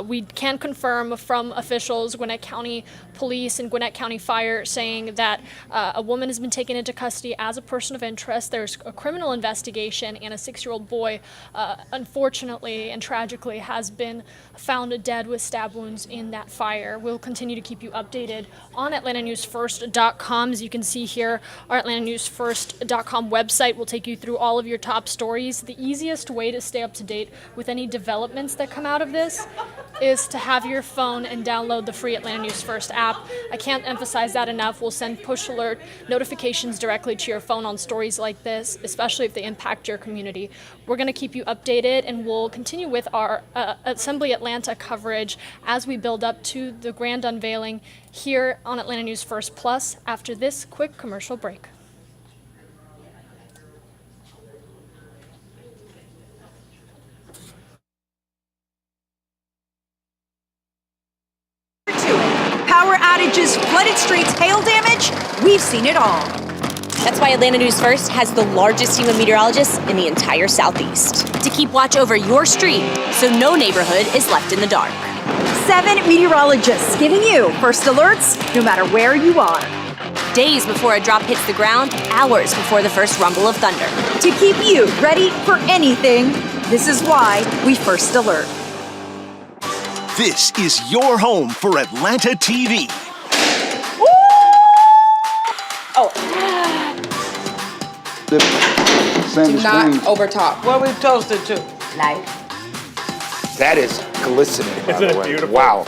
we can confirm from officials, Gwinnett County Police and Gwinnett County Fire, saying that a woman has been taken into custody as a person of interest. There's a criminal investigation, and a 6-year-old boy, unfortunately and tragically, has been found dead with stab wounds in that fire. We'll continue to keep you updated on AtlantaNewsFirst.com. As you can see here, our AtlantaNewsFirst.com website will take you through all of your top stories. The easiest way to stay up to date with any developments that come out of this is to have your phone and download the free Atlanta News First app. I can't emphasize that enough. We'll send push alert notifications directly to your phone on stories like this, especially if they impact your community. We're going to keep you updated, and we'll continue with our Assembly Atlanta coverage as we build up to the grand unveiling here on Atlanta News First Plus after this quick commercial break. Power outages, flooded streets, hail damage, we've seen it all. That's why Atlanta News First has the largest team of meteorologists in the entire Southeast to keep watch over your street so no neighborhood is left in the dark. 7 meteorologists giving you first alerts no matter where you are. Days before a drop hits the ground, hours before the first rumble of thunder. To keep you ready for anything, this is why we first alert. This is your home for Atlanta TV. Do not overtop. What we toasted to? Life. That is glistening, by Isn't the it way. beautiful? Wow.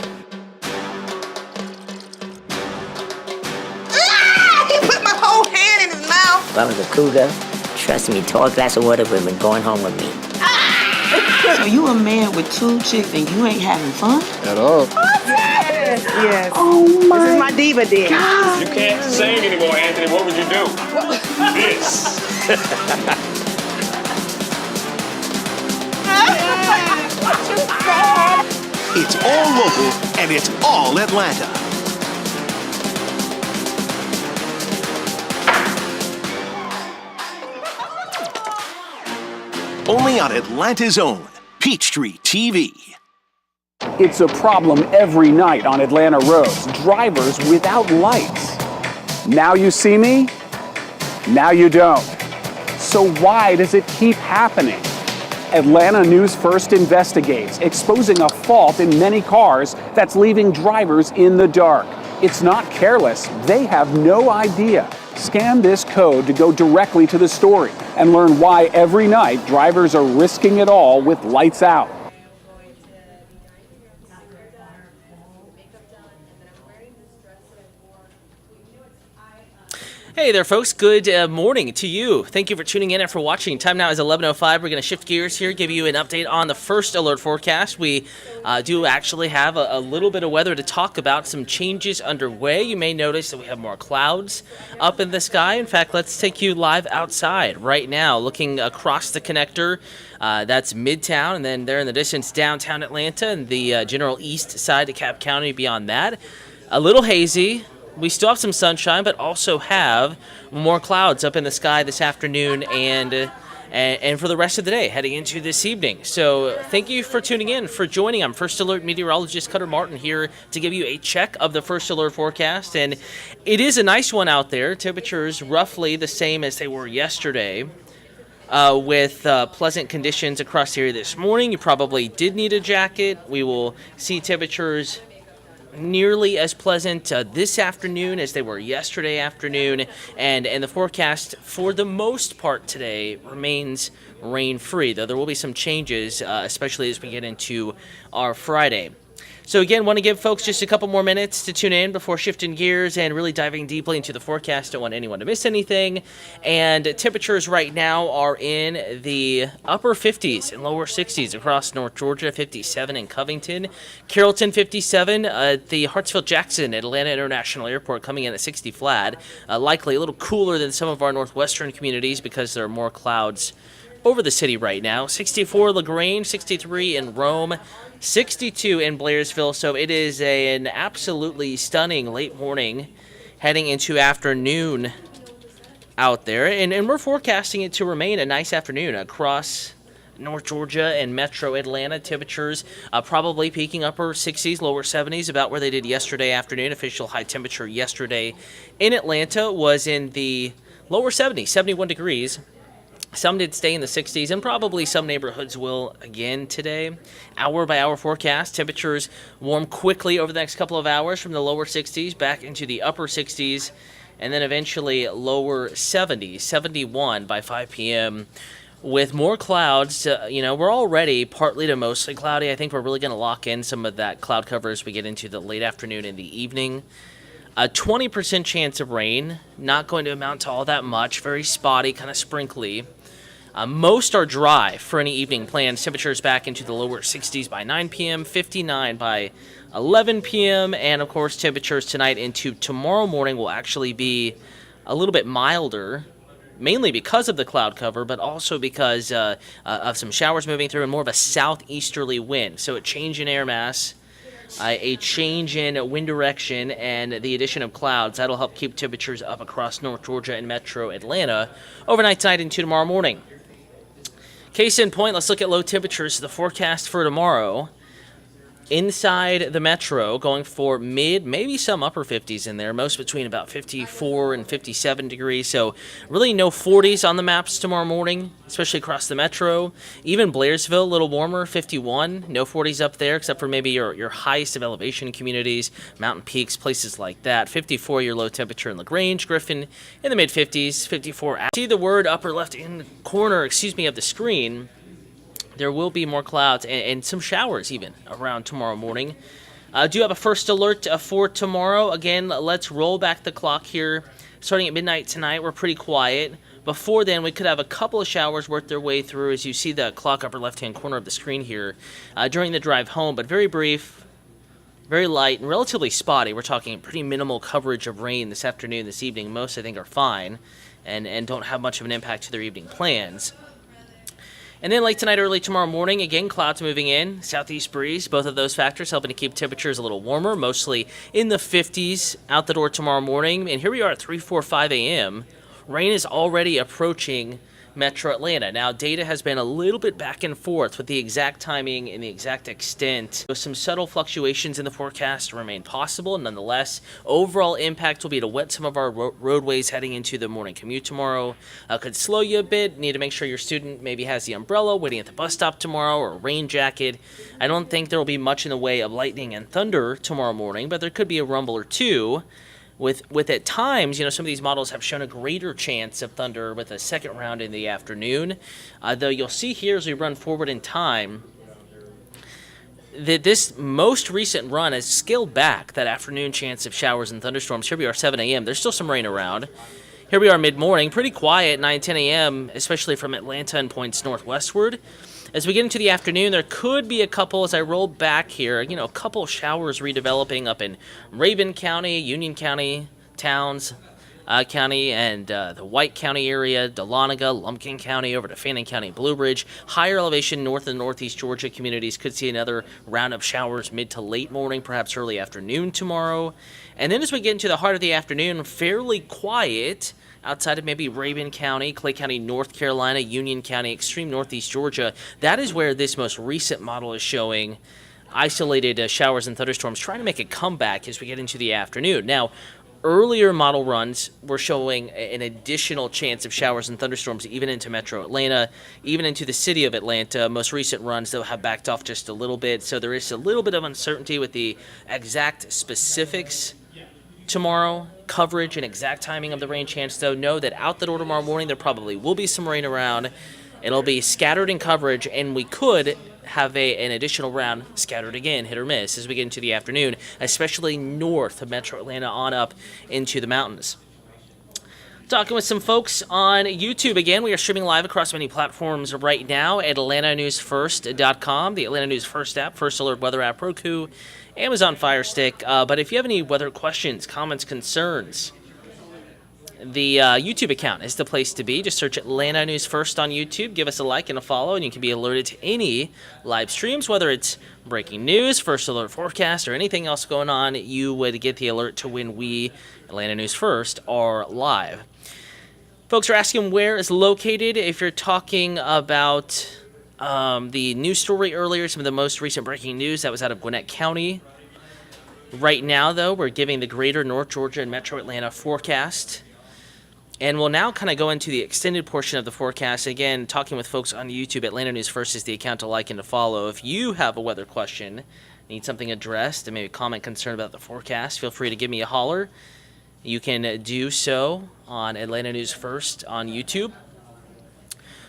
He put my whole hand in his mouth. If I was a cougar, trust me, tall glass of water would have been going home with me. So you a man with 2 chicks and you ain't having fun? At all. Yes, yes. Oh my. This is my diva dick. You can't sing anymore, Anthony. What would you do? This. It's all local and it's all Atlanta. Only on Atlanta's own Peachtree TV. It's a problem every night on Atlanta roads. Drivers without lights. Now you see me, now you don't. So why does it keep happening? Atlanta News First investigates, exposing a fault in many cars that's leaving drivers in the dark. It's not careless, they have no idea. Scan this code to go directly to the story and learn why every night drivers are risking it all with lights out. Hey there, folks. Good morning to you. Thank you for tuning in and for watching. Time now is 11:05. We're going to shift gears here, give you an update on the first alert forecast. We do actually have a little bit of weather to talk about, some changes underway. You may notice that we have more clouds up in the sky. In fact, let's take you live outside right now, looking across the connector. That's Midtown, and then there in the distance, downtown Atlanta, and the general east side of Cap County beyond that. A little hazy. We still have some sunshine, but also have more clouds up in the sky this afternoon and and for the rest of the day heading into this evening. So thank you for tuning in, for joining. I'm First Alert meteorologist Cutter Martin here to give you a check of the First Alert forecast. And it is a nice one out there. Temperatures roughly the same as they were yesterday. With pleasant conditions across the area this morning. You probably did need a jacket. We will see temperatures nearly as pleasant this afternoon as they were yesterday afternoon, and the forecast for the most part today remains rain-free, though there will be some changes, especially as we get into our Friday. So again, want to give folks just a couple more minutes to tune in before shifting gears and really diving deeply into the forecast. Don't want anyone to miss anything. And temperatures right now are in the upper 50s and lower 60s across North Georgia, 57 in Covington, Carrollton 57, the Hartsfield-Jackson at Atlanta International Airport coming in at 60 flat. Likely a little cooler than some of our northwestern communities because there are more clouds over the city right now. 64 LaGrange, 63 in Rome, 62 in Blairsville. So it is an absolutely stunning late morning heading into afternoon out there. And we're forecasting it to remain a nice afternoon across North Georgia and metro Atlanta. Temperatures probably peaking upper 60s, lower 70s, about where they did yesterday afternoon. Official high temperature yesterday in Atlanta was in the lower 70s, 71 degrees. Some did stay in the 60s, and probably some neighborhoods will again today. Hour-by-hour forecast, temperatures warm quickly over the next couple of hours from the lower 60s back into the upper 60s, and then eventually lower 70s, 71 by 5 p.m. With more clouds, we're already partly to mostly cloudy. I think we're really going to lock in some of that cloud cover as we get into the late afternoon and the evening. A 20% chance of rain, not going to amount to all that much, very spotty, kind of sprinkly. Most are dry for any evening plans. Temperatures back into the lower 60s by 9 p.m., 59 by 11 p.m., and of course temperatures tonight into tomorrow morning will actually be a little bit milder, mainly because of the cloud cover, but also because of some showers moving through and more of a southeasterly wind. So a change in air mass, a change in wind direction, and the addition of clouds. That'll help keep temperatures up across North Georgia and metro Atlanta overnight tonight into tomorrow morning. Case in point, let's look at low temperatures. The forecast for tomorrow. Inside the metro, going for mid, maybe some upper 50s in there, most between about 54 and 57 degrees. So really no 40s on the maps tomorrow morning, especially across the metro. Even Blairsville, a little warmer, 51. No 40s up there, except for maybe your highest of elevation communities, mountain peaks, places like that. 54 your low temperature in LaGrange, Griffin in the mid 50s, 54. See the word upper left in corner, of the screen. There will be more clouds and some showers even around tomorrow morning. Do have a first alert for tomorrow. Again, let's roll back the clock here. Starting at midnight tonight, we're pretty quiet. Before then, we could have a couple of showers work their way through, as you see the clock upper left-hand corner of the screen here, during the drive home, but very brief, very light, and relatively spotty. We're talking pretty minimal coverage of rain this afternoon, this evening. Most, I think, are fine and don't have much of an impact to their evening plans. And then late tonight, early tomorrow morning, again, clouds moving in, southeast breeze, both of those factors helping to keep temperatures a little warmer, mostly in the 50s out the door tomorrow morning. And here we are at 3:45 a.m. Rain is already approaching metro Atlanta. Now, data has been a little bit back and forth with the exact timing and the exact extent. So some subtle fluctuations in the forecast remain possible. Nonetheless, overall impact will be to wet some of our roadways heading into the morning commute tomorrow. Could slow you a bit. Need to make sure your student maybe has the umbrella waiting at the bus stop tomorrow or a rain jacket. I don't think there will be much in the way of lightning and thunder tomorrow morning, but there could be a rumble or two. With at times, some of these models have shown a greater chance of thunder with a second round in the afternoon. Though you'll see here as we run forward in time that this most recent run has scaled back that afternoon chance of showers and thunderstorms. Here we are 7 a.m. There's still some rain around. Here we are mid-morning, pretty quiet, 9, 10 a.m., especially from Atlanta and points northwestward. As we get into the afternoon, there could be a couple, as I roll back here, a couple showers redeveloping up in Rabun County, Union County, Towns County, and the White County area, Dahlonega, Lumpkin County, over to Fannin County, Blue Ridge. Higher elevation north and northeast Georgia communities could see another round of showers mid to late morning, perhaps early afternoon tomorrow. And then as we get into the heart of the afternoon, fairly quiet. outside of maybe Rabun County, Clay County, North Carolina, Union County, extreme northeast Georgia. That is where this most recent model is showing isolated showers and thunderstorms, trying to make a comeback as we get into the afternoon. Now, earlier model runs were showing an additional chance of showers and thunderstorms even into metro Atlanta, even into the city of Atlanta. Most recent runs, though, have backed off just a little bit, so there is a little bit of uncertainty with the exact specifics tomorrow, coverage and exact timing of the rain chance, though. Know that out the door tomorrow morning, there probably will be some rain around. It'll be scattered in coverage, and we could have an additional round scattered again, hit or miss, as we get into the afternoon, especially north of metro Atlanta on up into the mountains. Talking with some folks on YouTube again. We are streaming live across many platforms right now at AtlantaNewsFirst.com, the Atlanta News First app, First Alert Weather app, Roku, Amazon Fire Stick. But if you have any weather questions, comments, concerns, the YouTube account is the place to be. Just search Atlanta News First on YouTube. Give us a like and a follow, and you can be alerted to any live streams, whether it's breaking news, first alert forecast, or anything else going on. You would get the alert to when we, Atlanta News First, are live. Folks are asking where it's located. If you're talking about the news story earlier, some of the most recent breaking news, that was out of Gwinnett County. Right now, though, we're giving the greater North Georgia and metro Atlanta forecast. And we'll now kind of go into the extended portion of the forecast. Again, talking with folks on YouTube, Atlanta News First is the account to like and to follow. If you have a weather question, need something addressed, and maybe a comment, concern about the forecast, feel free to give me a holler. You can do so on Atlanta News First on YouTube.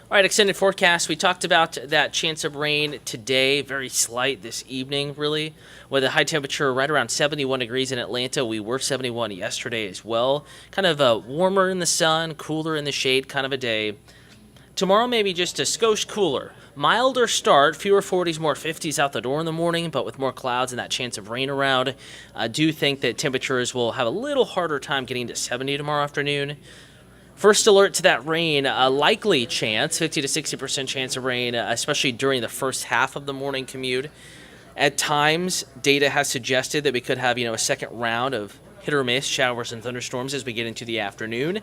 All right, extended forecast. We talked about that chance of rain today, very slight this evening, really, with a high temperature right around 71 degrees in Atlanta. We were 71 yesterday as well. Kind of warmer in the sun, cooler in the shade kind of a day. Tomorrow, maybe just a skosh cooler. Milder start, fewer 40s, more 50s out the door in the morning, but with more clouds and that chance of rain around. I do think that temperatures will have a little harder time getting to 70 tomorrow afternoon. First alert to that rain, a likely chance, 50 to 60% chance of rain, especially during the first half of the morning commute. At times, data has suggested that we could have, a second round of hit or miss showers and thunderstorms as we get into the afternoon.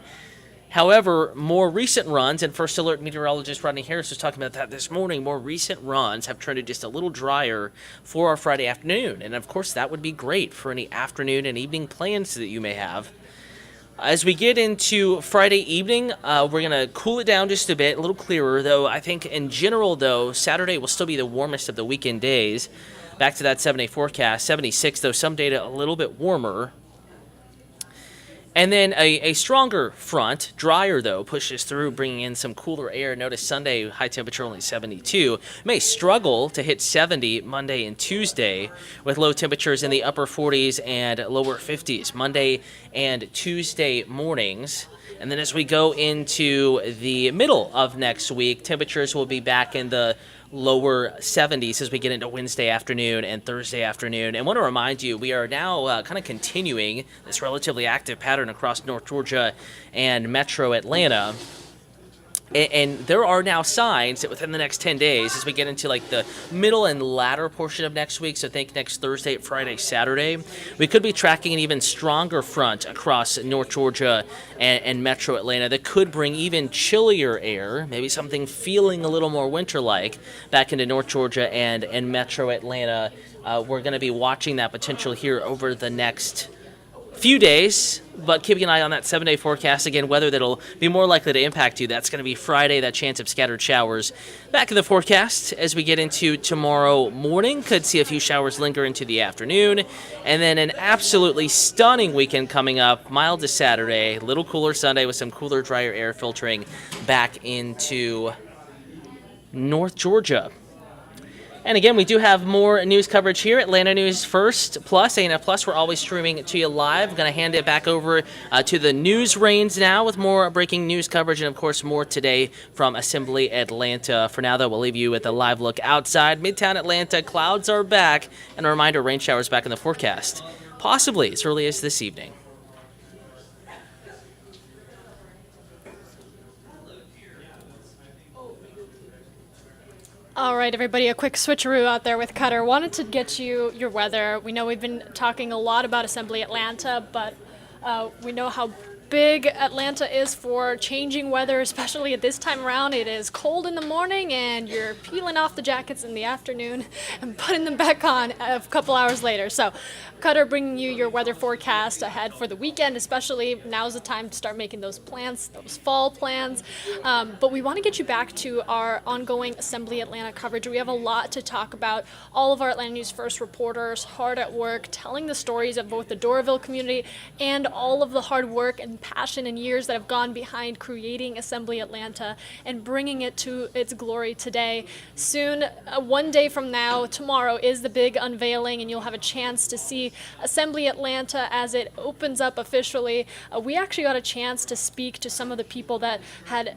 However, more recent runs, and First Alert meteorologist Rodney Harris was talking about that this morning, more recent runs have trended just a little drier for our Friday afternoon. And of course, that would be great for any afternoon and evening plans that you may have. As we get into Friday evening, we're going to cool it down just a bit, a little clearer, though. I think in general, though, Saturday will still be the warmest of the weekend days. Back to that 7-day forecast, 76, though some data a little bit warmer. And then a stronger front, drier though, pushes through, bringing in some cooler air. Notice Sunday, high temperature only 72. May struggle to hit 70 Monday and Tuesday, with low temperatures in the upper 40s and lower 50s Monday and Tuesday mornings. And then as we go into the middle of next week, temperatures will be back in the lower 70s as we get into Wednesday afternoon and Thursday afternoon. And I want to remind you, we are now kind of continuing this relatively active pattern across North Georgia and metro Atlanta. And there are now signs that within the next 10 days, as we get into like the middle and latter portion of next week, so think next Thursday, Friday, Saturday, we could be tracking an even stronger front across North Georgia and metro Atlanta that could bring even chillier air, maybe something feeling a little more winter-like, back into North Georgia and metro Atlanta. We're going to be watching that potential here over the next few days, but keeping an eye on that 7-day forecast. Again, weather that'll be more likely to impact you. That's going to be Friday, that chance of scattered showers. Back in the forecast as we get into tomorrow morning. Could see a few showers linger into the afternoon. And then an absolutely stunning weekend coming up. Mild to Saturday, a little cooler Sunday with some cooler, drier air filtering back into North Georgia. And again, we do have more news coverage here. Atlanta News First Plus, ANF Plus. We're always streaming it to you live. I'm going to hand it back over to the news reins now with more breaking news coverage and, of course, more today from Assembly Atlanta. For now, though, we'll leave you with a live look outside. Midtown Atlanta, clouds are back. And a reminder, rain showers back in the forecast, possibly as early as this evening. All right, everybody, a quick switcheroo out there with Cutter. Wanted to get you your weather. We know we've been talking a lot about Assembly Atlanta, but we know how big Atlanta is for changing weather, especially at this time around. It is cold in the morning and you're peeling off the jackets in the afternoon and putting them back on a couple hours later. So Cutter bringing you your weather forecast ahead for the weekend, especially. Now's the time to start making those plans, those fall plans. But we want to get you back to our ongoing Assembly Atlanta coverage. We have a lot to talk about. All of our Atlanta News First reporters hard at work telling the stories of both the Doraville community and all of the hard work and passion and years that have gone behind creating Assembly Atlanta and bringing it to its glory today. Soon, one day from now, tomorrow, is the big unveiling, and you'll have a chance to see Assembly Atlanta as it opens up officially. We actually got a chance to speak to some of the people that had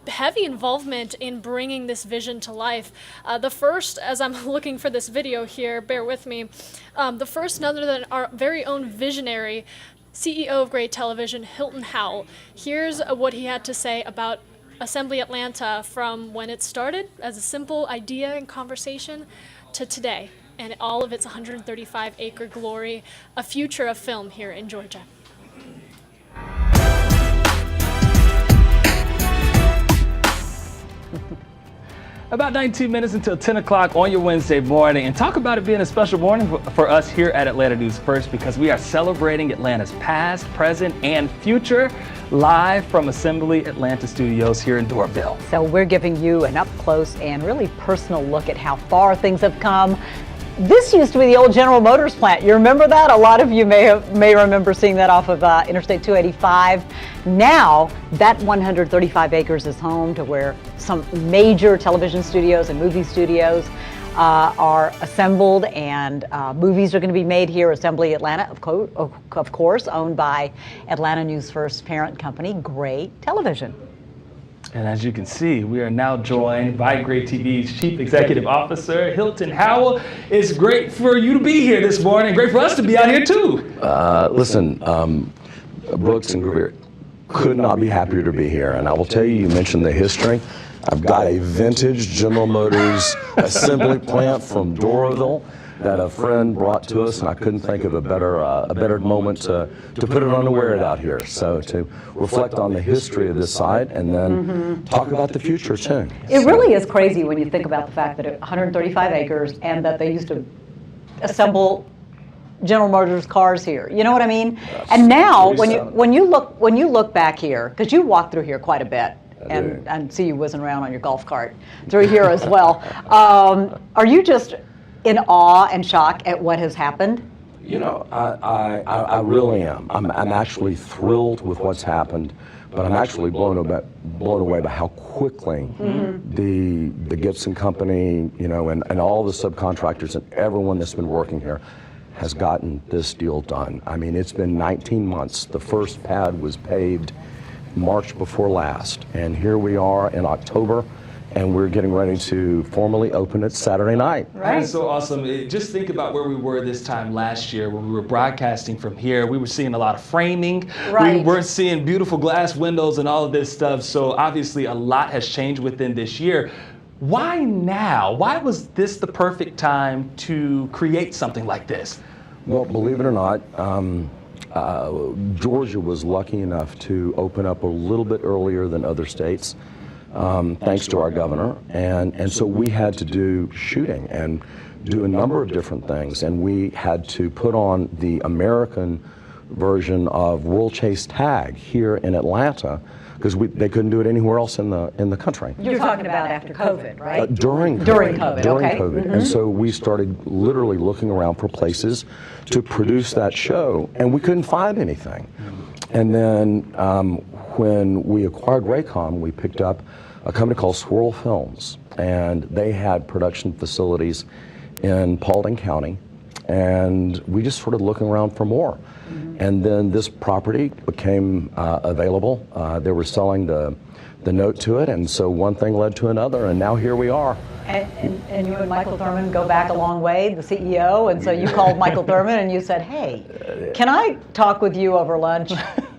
heavy involvement in bringing this vision to life. The first, as I'm looking for this video here, bear with me, the first none other than our very own visionary, CEO of Gray Television, Hilton Howell. Here's what he had to say about Assembly Atlanta from when it started as a simple idea and conversation to today, and all of its 135-acre glory, a future of film here in Georgia. About 19 minutes until 10 o'clock on your Wednesday morning, and talk about it being a special morning for us here at Atlanta News First, because we are celebrating Atlanta's past, present, and future live from Assembly Atlanta Studios here in Doraville. So we're giving you an up-close and really personal look at how far things have come. This used to be the old General Motors plant. You remember that? A lot of you may remember seeing that off of Interstate 285. Now, that 135 acres is home to where some major television studios and movie studios are assembled, and movies are going to be made here. Assembly Atlanta, of course, owned by Atlanta News First parent company, Gray Television. And as you can see, we are now joined by Gray TV's Chief Executive Officer, Hilton Howell. It's great for you to be here this morning. Great for us to be out here, too. Listen, Brooks and Greer, could not be happier to be here. And I will tell you, you mentioned the history. I've got a vintage General Motors assembly plant from Doraville that a friend brought to us, and I couldn't think of a better moment to put it on and wear it out here. So to reflect on the history of this site and then talk about the future too. It really is crazy when you think about the fact that it's 135 acres and that they used to assemble General Motors cars here. You know what I mean? And now, when you look back here, because you walk through here quite a bit, and see you whizzing around on your golf cart through here as well. Are you just in awe and shock at what has happened? You know, I really am. I'm actually thrilled with what's happened, but I'm actually blown away by how quickly the Gibson Company, you know, and all the subcontractors and everyone that's been working here has gotten this deal done. I mean, it's been 19 months. The first pad was paved March before last, and here we are in October, and we're getting ready to formally open it Saturday night. Right. That's so awesome. Just think about where we were this time last year when we were broadcasting from here. We were seeing a lot of framing. Right. We weren't seeing beautiful glass windows and all of this stuff. So obviously a lot has changed within this year. Why now? Why was this the perfect time to create something like this? Well, believe it or not, Georgia was lucky enough to open up a little bit earlier than other states. Thanks to our governor, and so we had to do shooting and do a number of different things, and we had to put on the American version of World Chase Tag here in Atlanta because they couldn't do it anywhere else in the country. You're talking about after COVID, right? During COVID. Okay. And so we started literally looking around for places to produce that show, and we couldn't find anything. And then when we acquired Raycom, we picked up a company called Swirl Films, and they had production facilities in Paulding County, and we just started looking around for more. And then this property became available. They were selling the note to it, and so one thing led to another, and now here we are. And you and Michael Thurman go back a long way, the CEO, and so you called Michael Thurman and you said, hey, can I talk with you over lunch?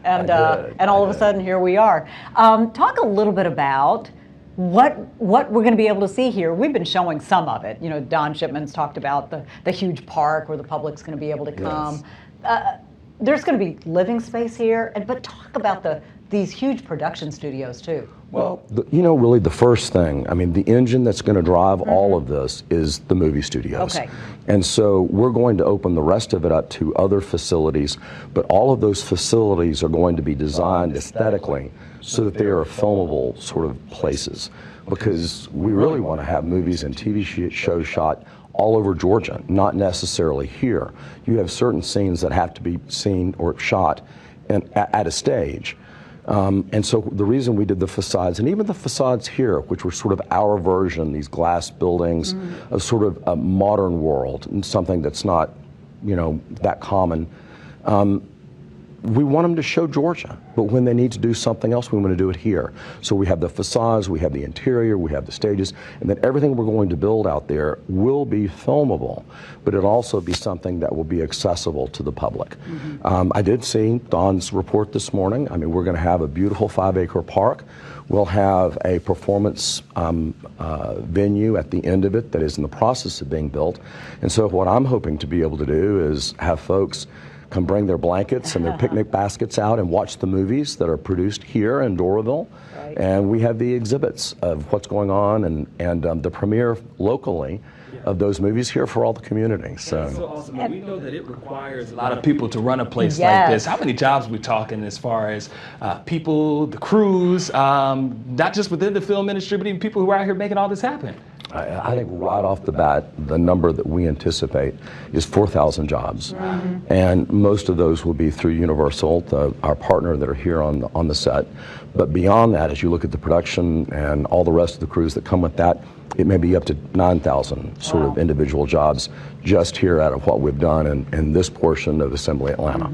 And all of a sudden, here we are. Talk a little bit about what we're going to be able to see here. We've been showing some of it. You know, Don Shipman's talked about the huge park where the public's going to be able to come. Yes. there's going to be living space here, but talk about these huge production studios too. Well, really the first thing, I mean, the engine that's going to drive all of this is the movie studios. Okay. And so we're going to open the rest of it up to other facilities, but all of those facilities are going to be designed aesthetically so that they are filmable sort of places, because we really want to have movies and TV shows shot all over Georgia, not necessarily here. You have certain scenes that have to be seen or shot at a stage. And so the reason we did the facades, and even the facades here, which were sort of our version, these glass buildings of sort of a modern world, and something that's not, that common, we want them to show Georgia, but when they need to do something else, we want to do it here. So we have the facades, we have the interior, we have the stages, and then everything we're going to build out there will be filmable, but it'll also be something that will be accessible to the public. I did see Don's report this morning. I mean, we're going to have a beautiful 5-acre park. We'll have a performance venue at the end of it that is in the process of being built. And so what I'm hoping to be able to do is have folks come bring their blankets and their picnic baskets out and watch the movies that are produced here in Doraville. Right. And we have the exhibits of what's going on and the premiere locally of those movies here for all the community. So. That's so awesome. And we know that it requires a lot of people to run a place like this. How many jobs are we talking as far as people, the crews, not just within the film industry, but even people who are out here making all this happen? I think right off the bat, the number that we anticipate is 4,000 jobs. And most of those will be through Universal, our partner that are here on the set. But beyond that, as you look at the production and all the rest of the crews that come with that, it may be up to 9,000 sort of individual jobs just here out of what we've done in this portion of Assembly Atlanta.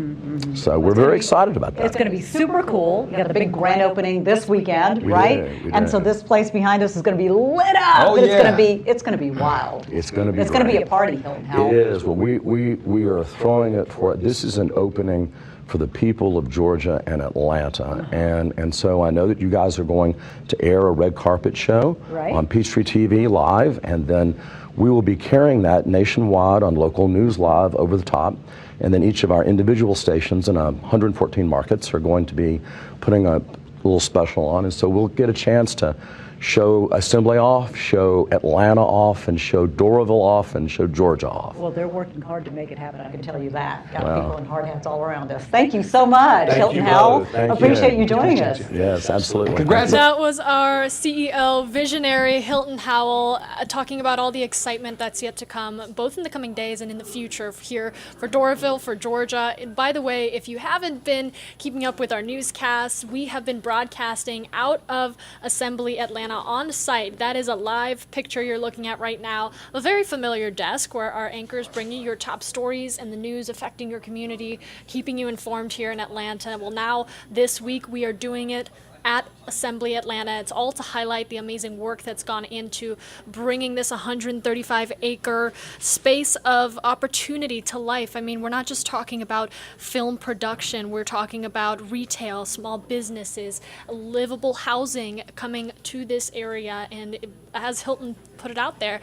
So we're very excited about that. It's going to be super cool. You got the big grand opening this weekend, right? And so this place behind us is going to be lit up. Oh, it's yeah. going to be wild. It's going to be. It's going to be a party, Hilton Howell. It is. Well, we are throwing it for. This is an opening for the people of Georgia and Atlanta, and so I know that you guys are going to air a red carpet show on Peachtree TV live, and then we will be carrying that nationwide on local news live over the top, and then each of our individual stations in 114 markets are going to be putting a little special on, and so we'll get a chance to show Assembly off, show Atlanta off, and show Doraville off, and show Georgia off. Well, they're working hard to make it happen, I can tell you that. Got people in hard hats all around us. Thank you so much, Hilton Howell. Appreciate you joining us. Yes, absolutely. Congrats. That was our CEO, visionary Hilton Howell, talking about all the excitement that's yet to come, both in the coming days and in the future here for Doraville, for Georgia. And by the way, if you haven't been keeping up with our newscasts, we have been broadcasting out of Assembly Atlanta on site. That is a live picture you're looking at right now. A very familiar desk where our anchors bring you your top stories and the news affecting your community, keeping you informed here in Atlanta. Well, now this week we are doing it at Assembly Atlanta. It's all to highlight the amazing work that's gone into bringing this 135-acre space of opportunity to life. I mean, we're not just talking about film production, we're talking about retail, small businesses, livable housing coming to this area, and as Hilton put it out there,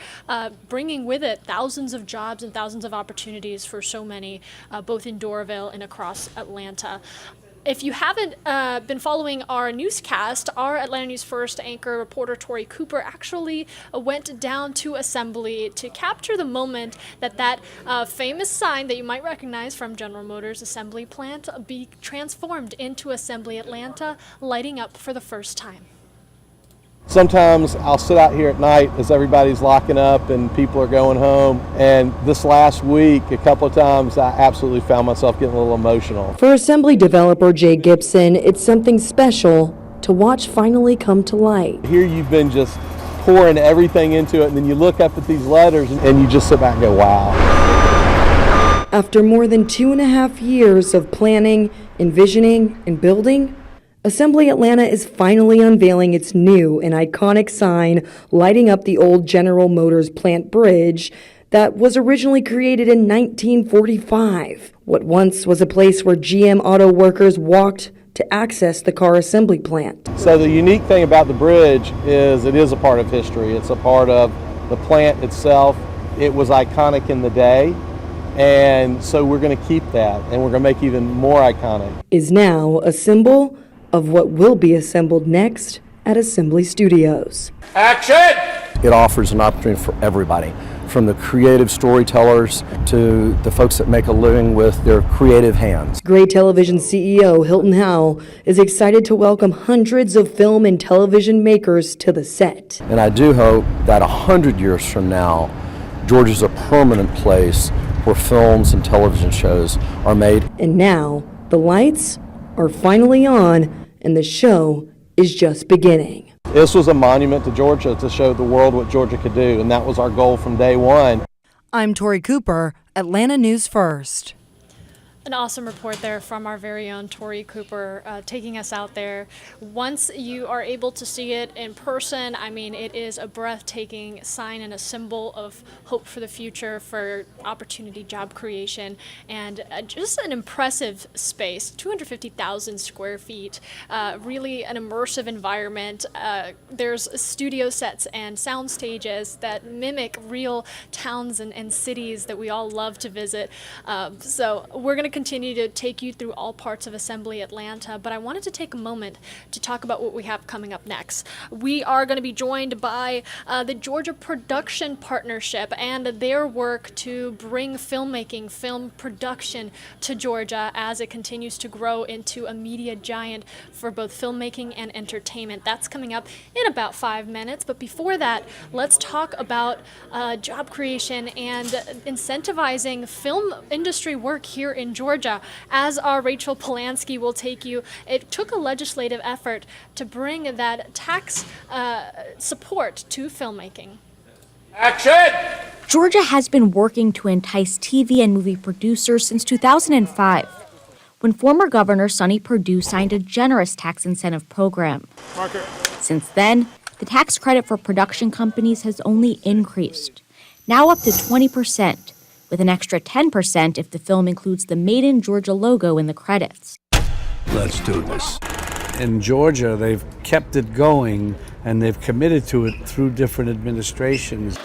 bringing with it thousands of jobs and thousands of opportunities for so many, both in Doraville and across Atlanta. If you haven't been following our newscast, our Atlanta News First anchor reporter Tori Cooper actually went down to Assembly to capture the moment that famous sign that you might recognize from General Motors Assembly Plant be transformed into Assembly Atlanta, lighting up for the first time. Sometimes I'll sit out here at night as everybody's locking up and people are going home. And this last week, a couple of times, I absolutely found myself getting a little emotional. For Assembly developer Jay Gibson, it's something special to watch finally come to light. Here you've been just pouring everything into it, and then you look up at these letters and you just sit back and go, wow. After more than 2.5 years of planning, envisioning, and building, Assembly Atlanta is finally unveiling its new and iconic sign lighting up the old General Motors plant bridge that was originally created in 1945. What once was a place where GM auto workers walked to access the car assembly plant. So the unique thing about the bridge is it is a part of history. It's a part of the plant itself. It was iconic in the day, And so we're going to keep that, and we're going to make it even more iconic. Is now a symbol of what will be assembled next at Assembly Studios. Action! It offers an opportunity for everybody, from the creative storytellers to the folks that make a living with their creative hands. Gray Television CEO Hilton Howell is excited to welcome hundreds of film and television makers to the set. And I do hope that 100 years from now, Georgia's a permanent place where films and television shows are made. And now, the lights are finally on, and the show is just beginning. This was a monument to Georgia to show the world what Georgia could do, and that was our goal from day one. I'm Tori Cooper, Atlanta News First. An awesome report there from our very own Tori Cooper, taking us out there. Once you are able to see it in person, I mean, it is a breathtaking sign and a symbol of hope for the future, for opportunity, job creation, and just an impressive space, 250,000 square feet, really an immersive environment. There's studio sets and sound stages that mimic real towns and cities that we all love to visit. So we're going to continue to take you through all parts of Assembly Atlanta, but I wanted to take a moment to talk about what we have coming up next. We are going to be joined by the Georgia Production Partnership and their work to bring filmmaking, film production to Georgia as it continues to grow into a media giant for both filmmaking and entertainment. That's coming up in about 5 minutes, but before that, let's talk about job creation and incentivizing film industry work here in Georgia. As our Rachel Polanski will take you, it took a legislative effort to bring that tax support to filmmaking. Action! Georgia has been working to entice TV and movie producers since 2005, when former Governor Sonny Perdue signed a generous tax incentive program. Marker. Since then, the tax credit for production companies has only increased, now up to 20%, with an extra 10% if the film includes the Made in Georgia logo in the credits. Let's do this. In Georgia, they've kept it going, and they've committed to it through different administrations.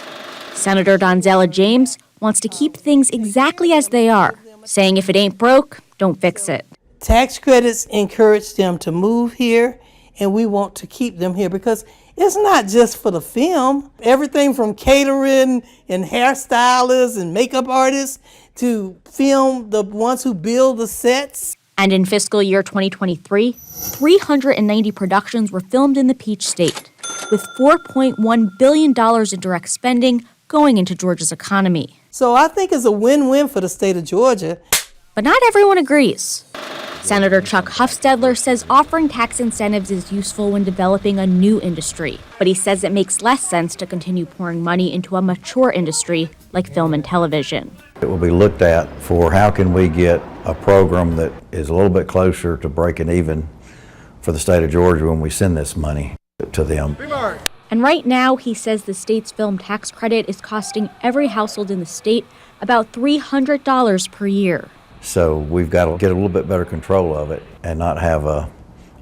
Senator Donzella James wants to keep things exactly as they are, saying if it ain't broke, don't fix it. Tax credits encourage them to move here, and we want to keep them here because it's not just for the film. Everything from catering and hairstylists and makeup artists to film the ones who build the sets. And in fiscal year 2023, 390 productions were filmed in the Peach State, with $4.1 billion in direct spending going into Georgia's economy. So I think it's a win-win for the state of Georgia. But not everyone agrees. Senator Chuck Hufstedler says offering tax incentives is useful when developing a new industry, but he says it makes less sense to continue pouring money into a mature industry like film and television. It will be looked at for how can we get a program that is a little bit closer to breaking even for the state of Georgia when we send this money to them. And right now, he says the state's film tax credit is costing every household in the state about $300 per year. So we've got to get a little bit better control of it and not have a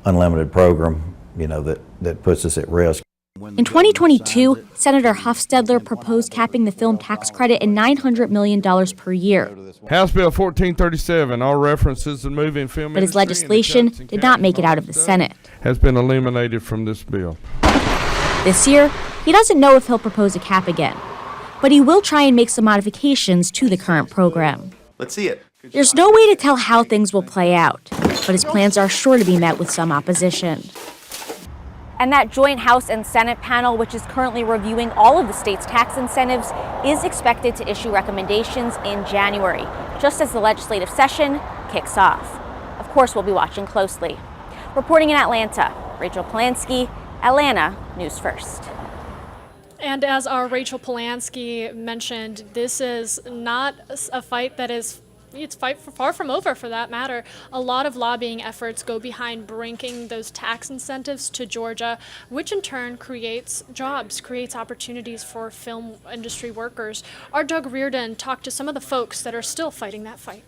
unlimited program, that puts us at risk. In 2022, Senator Hufstedler proposed capping the film tax credit at $900 million per year. House Bill 1437, all references and moving film but his legislation did not make it out of the Senate. Has been eliminated from this bill. This year, he doesn't know if he'll propose a cap again, but he will try and make some modifications to the current program. Let's see it. There's no way to tell how things will play out, but his plans are sure to be met with some opposition. And that joint House and Senate panel, which is currently reviewing all of the state's tax incentives, is expected to issue recommendations in January, just as the legislative session kicks off. Of course, we'll be watching closely. Reporting in Atlanta, Rachel Polanski, Atlanta News First. And as our Rachel Polanski mentioned, this is not a fight that is far from over, for that matter. A lot of lobbying efforts go behind bringing those tax incentives to Georgia, which in turn creates jobs, creates opportunities for film industry workers. Our Doug Reardon talked to some of the folks that are still fighting that fight.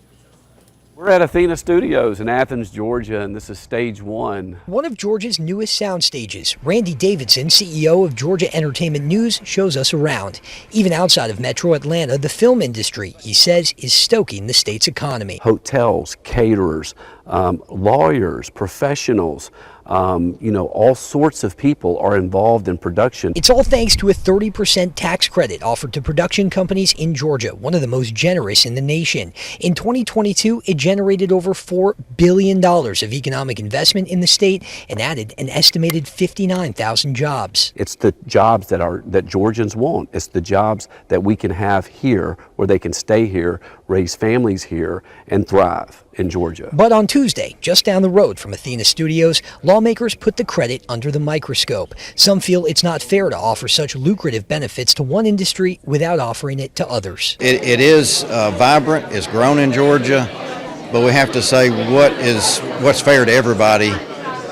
We're at Athena Studios in Athens, Georgia, and this is stage one. One of Georgia's newest sound stages. Randy Davidson, CEO of Georgia Entertainment News, shows us around. Even outside of Metro Atlanta, the film industry, he says, is stoking the state's economy. Hotels, caterers, lawyers, professionals, all sorts of people are involved in production. It's all thanks to a 30% tax credit offered to production companies in Georgia, one of the most generous in the nation. In 2022, it generated over $4 billion of economic investment in the state and added an estimated 59,000 jobs. It's the jobs that Georgians want. It's the jobs that we can have here, where they can stay here, raise families here, and thrive in Georgia. But on Tuesday, just down the road from Athena Studios, lawmakers put the credit under the microscope. Some feel it's not fair to offer such lucrative benefits to one industry without offering it to others. It is vibrant, it's grown in Georgia, but we have to say what's fair to everybody.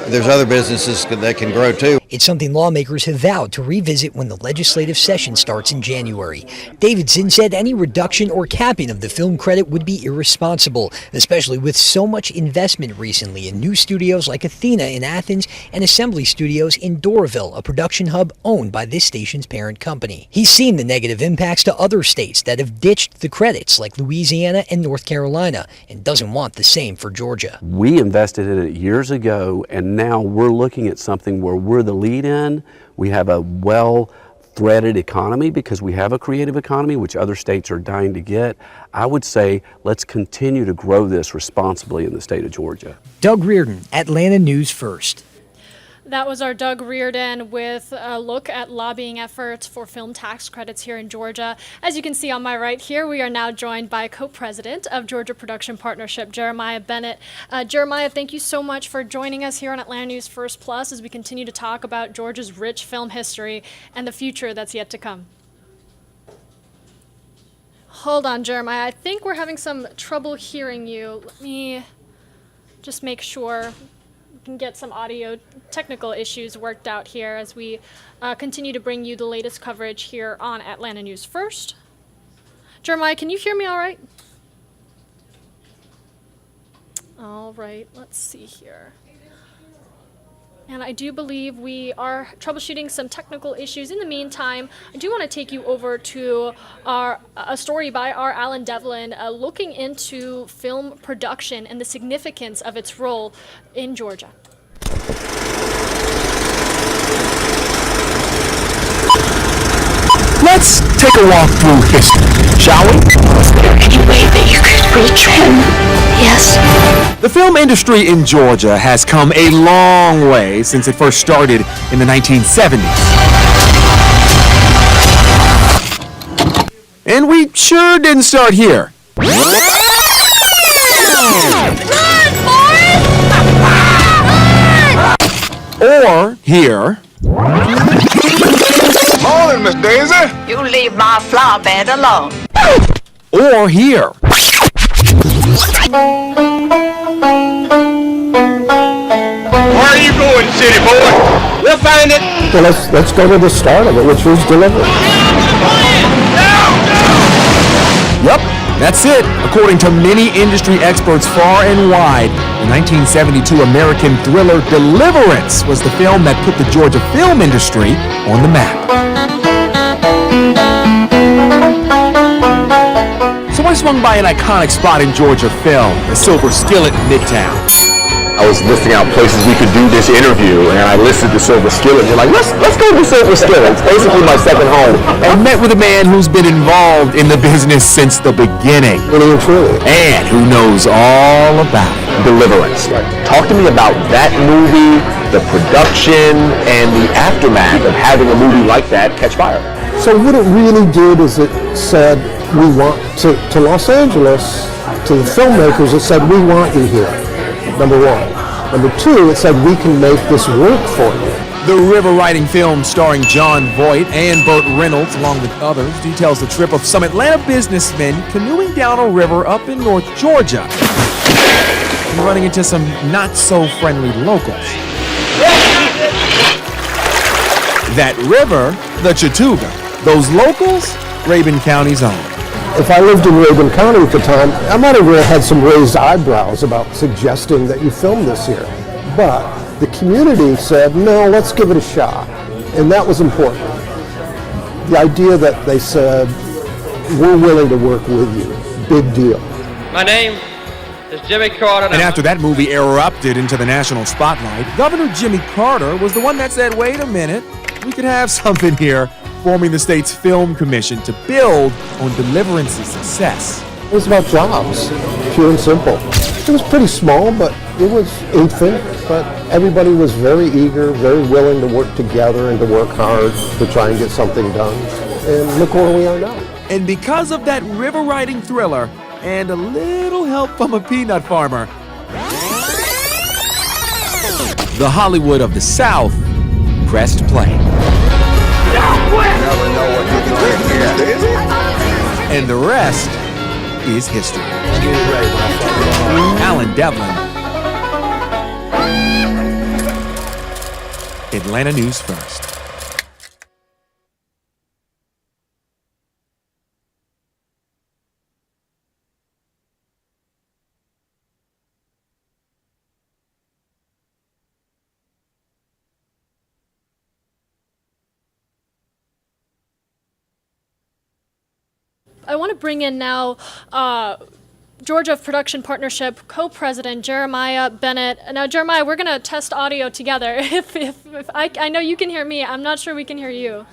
There's other businesses that can grow too. It's something lawmakers have vowed to revisit when the legislative session starts in January. Davidson said any reduction or capping of the film credit would be irresponsible, especially with so much investment recently in new studios like Athena in Athens and Assembly Studios in Doraville, a production hub owned by this station's parent company. He's seen the negative impacts to other states that have ditched the credits like Louisiana and North Carolina and doesn't want the same for Georgia. We invested in it years ago, and now we're looking at something where we're the lead in. We have a well-threaded economy because we have a creative economy, which other states are dying to get. I would say let's continue to grow this responsibly in the state of Georgia. Doug Reardon, Atlanta News First. That was our Doug Reardon with a look at lobbying efforts for film tax credits here in Georgia. As you can see on my right here, we are now joined by co-president of Georgia Production Partnership, Jeremiah Bennett. Jeremiah, thank you so much for joining us here on Atlanta News First Plus as we continue to talk about Georgia's rich film history and the future that's yet to come. Hold on, Jeremiah. I think we're having some trouble hearing you. Let me just make sure can get some audio technical issues worked out here as we continue to bring you the latest coverage here on Atlanta News First. Jeremiah, can you hear me all right? All right, let's see here. And I do believe we are troubleshooting some technical issues. In the meantime, I do want to take you over to a story by our Alan Devlin looking into film production and the significance of its role in Georgia. Let's take a walk through history, shall we? Is there any way that you could reach him? Yes. The film industry in Georgia has come a long way since it first started in the 1970s. And we sure didn't start here. Or here. Morning, Miss Daisy. You leave my flower bed alone. Or here. Where are you going, city boy? We'll find it. Well, let's go to the start of it, which was delivery. Yep, that's it. According to many industry experts far and wide, the 1972 American thriller Deliverance was the film that put the Georgia film industry on the map. So I swung by an iconic spot in Georgia film, the Silver Skillet in Midtown. I was listing out places we could do this interview, and I listed the Silver Skillet. You're like, let's go to the Silver Skillet. It's basically my second home. And met with a man who's been involved in the business since the beginning. Really and truly. And who knows all about it. Deliverance. Talk to me about that movie, the production, and the aftermath of having a movie like that catch fire. So what it really did is it said, we want to Los Angeles, to the filmmakers, it said, we want you here. Number one. Number two, it said we can make this work for you. The river riding film starring John Voight and Burt Reynolds, along with others, details the trip of some Atlanta businessmen canoeing down a river up in North Georgia and running into some not-so-friendly locals. That river, the Chattooga. Those locals, Rabun County's own. If I lived in Rabun County at the time, I might have had some raised eyebrows about suggesting that you film this here. But the community said, no, let's give it a shot. And that was important. The idea that they said, we're willing to work with you, big deal. My name is Jimmy Carter. And after that movie erupted into the national spotlight, Governor Jimmy Carter was the one that said, wait a minute, we could have something here, forming the state's film commission to build on Deliverance's success. It was about jobs, pure and simple. It was pretty small, but it was infant, but everybody was very eager, very willing to work together and to work hard to try and get something done. And look where we are now. And because of that river riding thriller and a little help from a peanut farmer, the Hollywood of the South pressed play. And the rest is history. Alan Devlin, Atlanta News First. I want to bring in now Georgia Production Partnership co-president Jeremiah Bennett. Now, Jeremiah, we're going to test audio together. If I know you can hear me, I'm not sure we can hear you.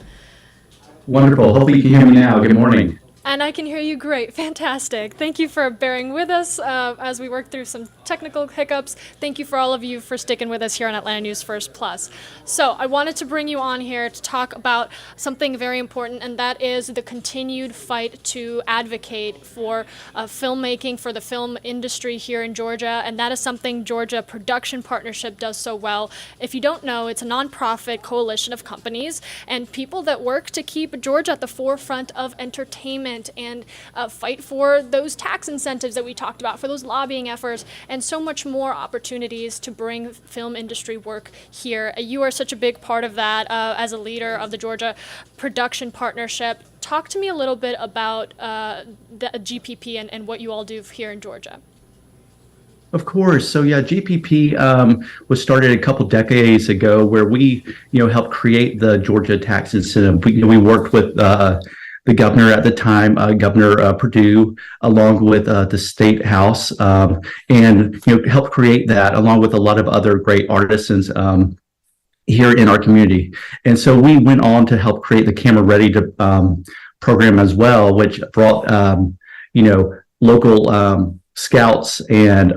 Wonderful. Hopefully you can hear me now. Good morning. And I can hear you great. Fantastic. Thank you for bearing with us as we work through some technical hiccups. Thank you for all of you for sticking with us here on Atlanta News First Plus. So I wanted to bring you on here to talk about something very important, and that is the continued fight to advocate for filmmaking, for the film industry here in Georgia, and that is something Georgia Production Partnership does so well. If you don't know, it's a nonprofit coalition of companies and people that work to keep Georgia at the forefront of entertainment and fight for those tax incentives that we talked about, for those lobbying efforts, and so much more opportunities to bring film industry work here. You are such a big part of that as a leader of the Georgia Production Partnership. Talk to me a little bit about the GPP and what you all do here in Georgia. Of course. So yeah, GPP was started a couple decades ago, where we, helped create the Georgia tax incentive. We worked with the governor at the time, Governor Perdue, along with the State House, and helped create that, along with a lot of other great artisans here in our community. And so we went on to help create the Camera Ready program as well, which brought local scouts and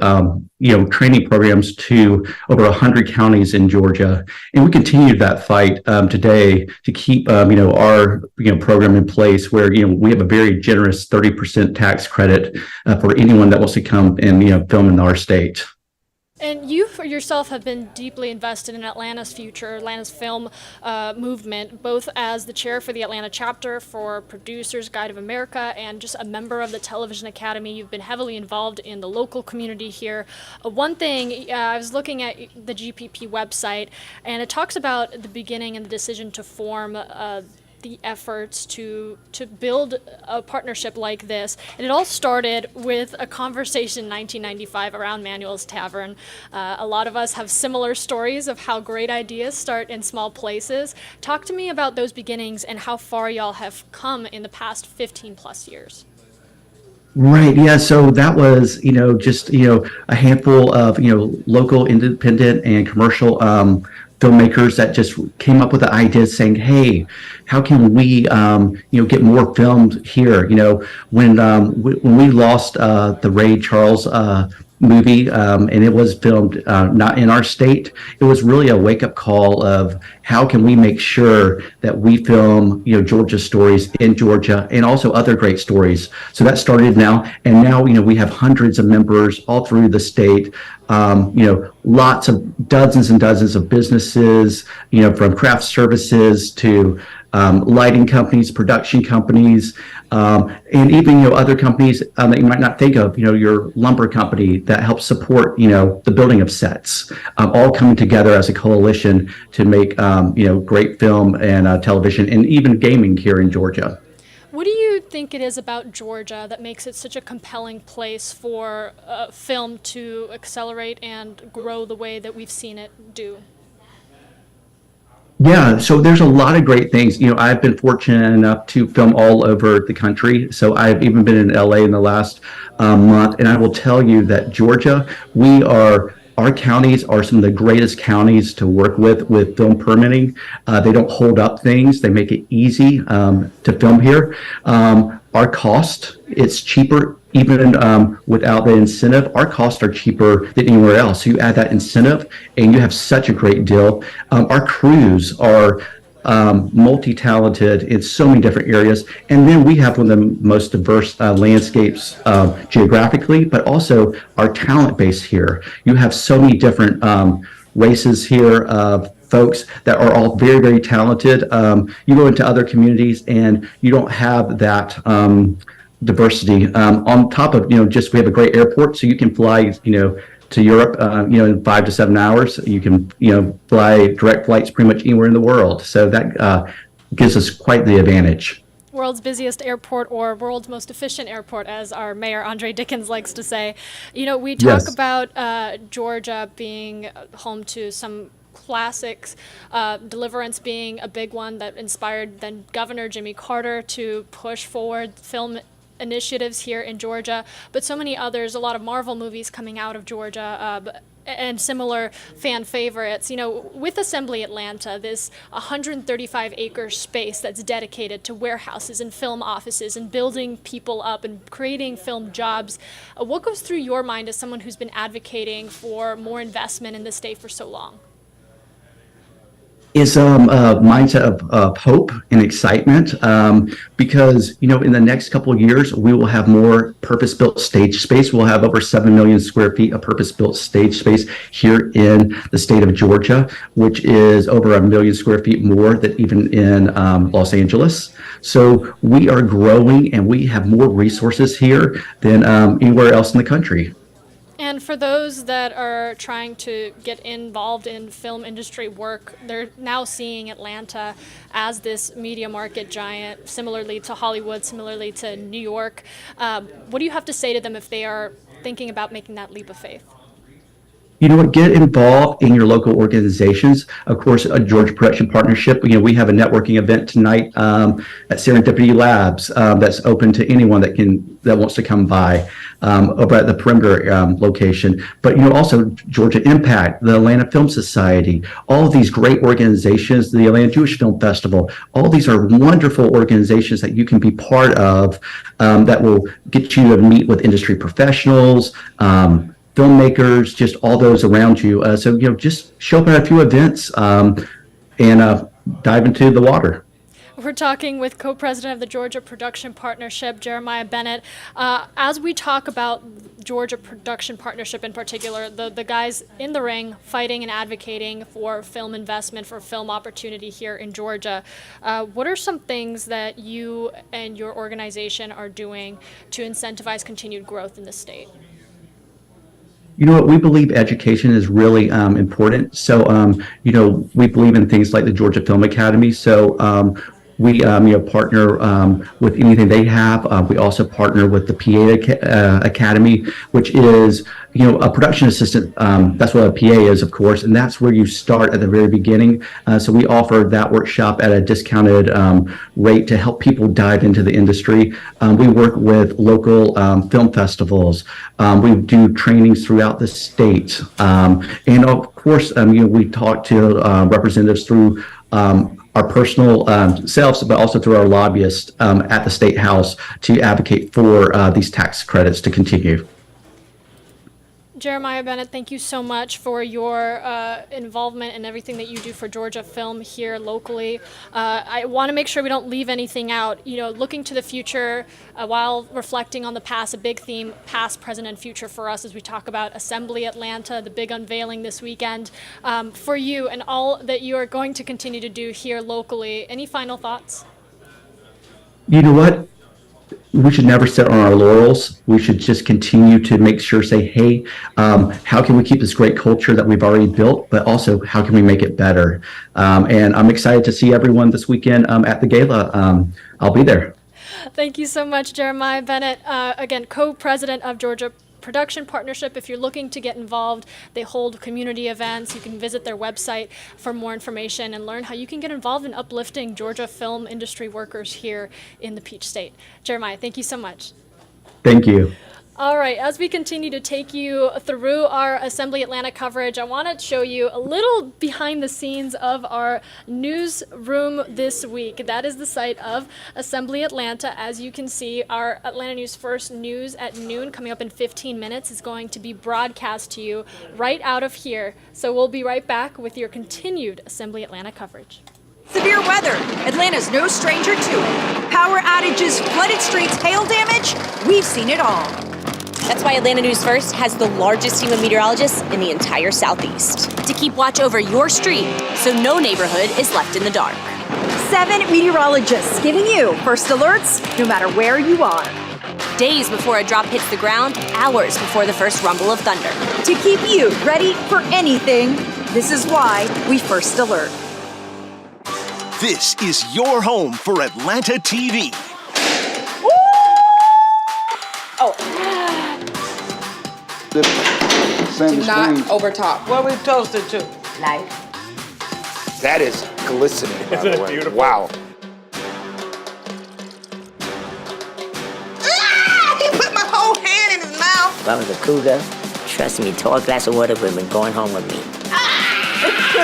training programs to over 100 counties in Georgia, and we continue that fight today to keep our program in place, where we have a very generous 30% tax credit for anyone that wants to come and film in our state. And you for yourself have been deeply invested in Atlanta's future, Atlanta's film movement, both as the chair for the Atlanta chapter for Producers Guide of America and just a member of the Television Academy. You've been heavily involved in the local community here. One thing, I was looking at the GPP website, and it talks about the beginning and the decision to form the efforts to build a partnership like this. And it all started with a conversation in 1995 around Manuel's Tavern. A lot of us have similar stories of how great ideas start in small places. Talk to me about those beginnings and how far y'all have come in the past 15 plus years. Right. Yeah. So that was, just, a handful of, local independent and commercial filmmakers that just came up with the idea saying, hey, how can we, get more filmed here? When we lost the Ray Charles movie, and it was filmed not in our state, it was really a wake-up call of how can we make sure that we film Georgia stories in Georgia and also other great stories. So that started now, and now we have hundreds of members all through the state. Lots of dozens and dozens of businesses, from craft services to lighting companies, production companies, and even other companies that you might not think of. Your lumber company that helps support the building of sets, all coming together as a coalition to make great film and television and even gaming here in Georgia. What do you think it is about Georgia that makes it such a compelling place for film to accelerate and grow the way that we've seen it do? Yeah, so there's a lot of great things. I've been fortunate enough to film all over the country. So I've even been in LA in the last month, and I will tell you that Georgia, our counties are some of the greatest counties to work with film permitting. They don't hold up things. They make it easy to film here. Our cost, it's cheaper even without the incentive. Our costs are cheaper than anywhere else. So you add that incentive and you have such a great deal. Our crews are multi-talented in so many different areas. And then we have one of the most diverse landscapes geographically, but also our talent base here. You have so many different races here of folks that are all very, very talented. You go into other communities and you don't have that diversity. On top of, we have a great airport, so you can fly, to Europe, in 5 to 7 hours. You can, fly direct flights pretty much anywhere in the world. So that gives us quite the advantage. World's busiest airport, or world's most efficient airport, as our mayor Andre Dickens likes to say. We talk about Georgia being home to some classics, Deliverance being a big one that inspired then Governor Jimmy Carter to push forward film initiatives here in Georgia, but so many others, a lot of Marvel movies coming out of Georgia, and similar fan favorites. With Assembly Atlanta, this 135-acre space that's dedicated to warehouses and film offices and building people up and creating film jobs, what goes through your mind as someone who's been advocating for more investment in the state for so long? Is a mindset of hope and excitement, because in the next couple of years we will have more purpose-built stage space. We'll have over 7 million square feet of purpose-built stage space here in the state of Georgia, which is over 1 million square feet more than even in Los Angeles. So we are growing and we have more resources here than anywhere else in the country. And for those that are trying to get involved in film industry work, they're now seeing Atlanta as this media market giant, similarly to Hollywood, similarly to New York. What do you have to say to them if they are thinking about making that leap of faith? Get involved in your local organizations. Of course, a Georgia Production Partnership. We have a networking event tonight at Serendipity Labs that's open to anyone that wants to come by over at the Perimeter location. But also Georgia Impact, the Atlanta Film Society, all of these great organizations, the Atlanta Jewish Film Festival. All these are wonderful organizations that you can be part of that will get you to meet with industry professionals. Filmmakers, just all those around you. So just show up at a few events and dive into the water. We're talking with co-president of the Georgia Production Partnership, Jeremiah Bennett. As we talk about Georgia Production Partnership in particular, the guys in the ring fighting and advocating for film investment, for film opportunity here in Georgia, what are some things that you and your organization are doing to incentivize continued growth in the state? We believe education is really important. So, we believe in things like the Georgia Film Academy. So, we partner with anything they have. We also partner with the PA Academy, which is a production assistant. That's what a PA is, of course, and that's where you start at the very beginning. So we offer that workshop at a discounted rate to help people dive into the industry. We work with local film festivals. We do trainings throughout the state, and of course, we talk to representatives through our personal selves, but also through our lobbyists at the State House to advocate for these tax credits to continue. Jeremiah Bennett, thank you so much for your involvement and everything that you do for Georgia film here locally. I want to make sure we don't leave anything out. Looking to the future while reflecting on the past, a big theme, past, present, and future for us as we talk about Assembly Atlanta, the big unveiling this weekend. For you and all that you are going to continue to do here locally, any final thoughts? You know what? We should never sit on our laurels. We should just continue to say, hey, how can we keep this great culture that we've already built, but also how can we make it better? And I'm excited to see everyone this weekend at the gala. I'll be there. Thank you so much, Jeremiah Bennett. Again, co-president of Georgia Production Partnership. If you're looking to get involved, they hold community events. You can visit their website for more information and learn how you can get involved in uplifting Georgia film industry workers here in the Peach State. Jeremiah, thank you so much. Thank you. All right, as we continue to take you through our Assembly Atlanta coverage, I want to show you a little behind the scenes of our newsroom this week. That is the site of Assembly Atlanta. As you can see, our Atlanta News First news at noon, coming up in 15 minutes, is going to be broadcast to you right out of here. So we'll be right back with your continued Assembly Atlanta coverage. Severe weather. Atlanta's no stranger to it. Power outages, flooded streets, hail damage. We've seen it all. That's why Atlanta News First has the largest team of meteorologists in the entire Southeast to keep watch over your street so no neighborhood is left in the dark. 7 meteorologists giving you first alerts no matter where you are. Days before a drop hits the ground, hours before the first rumble of thunder. To keep you ready for anything, this is why we first alert. This is your home for Atlanta TV. Do not overtop. What we toasted to? Life. That is glistening, by the way. Beautiful? Wow. He put my whole hand in his mouth. If I was a cougar, trust me, tall glass of water would have been going home with me.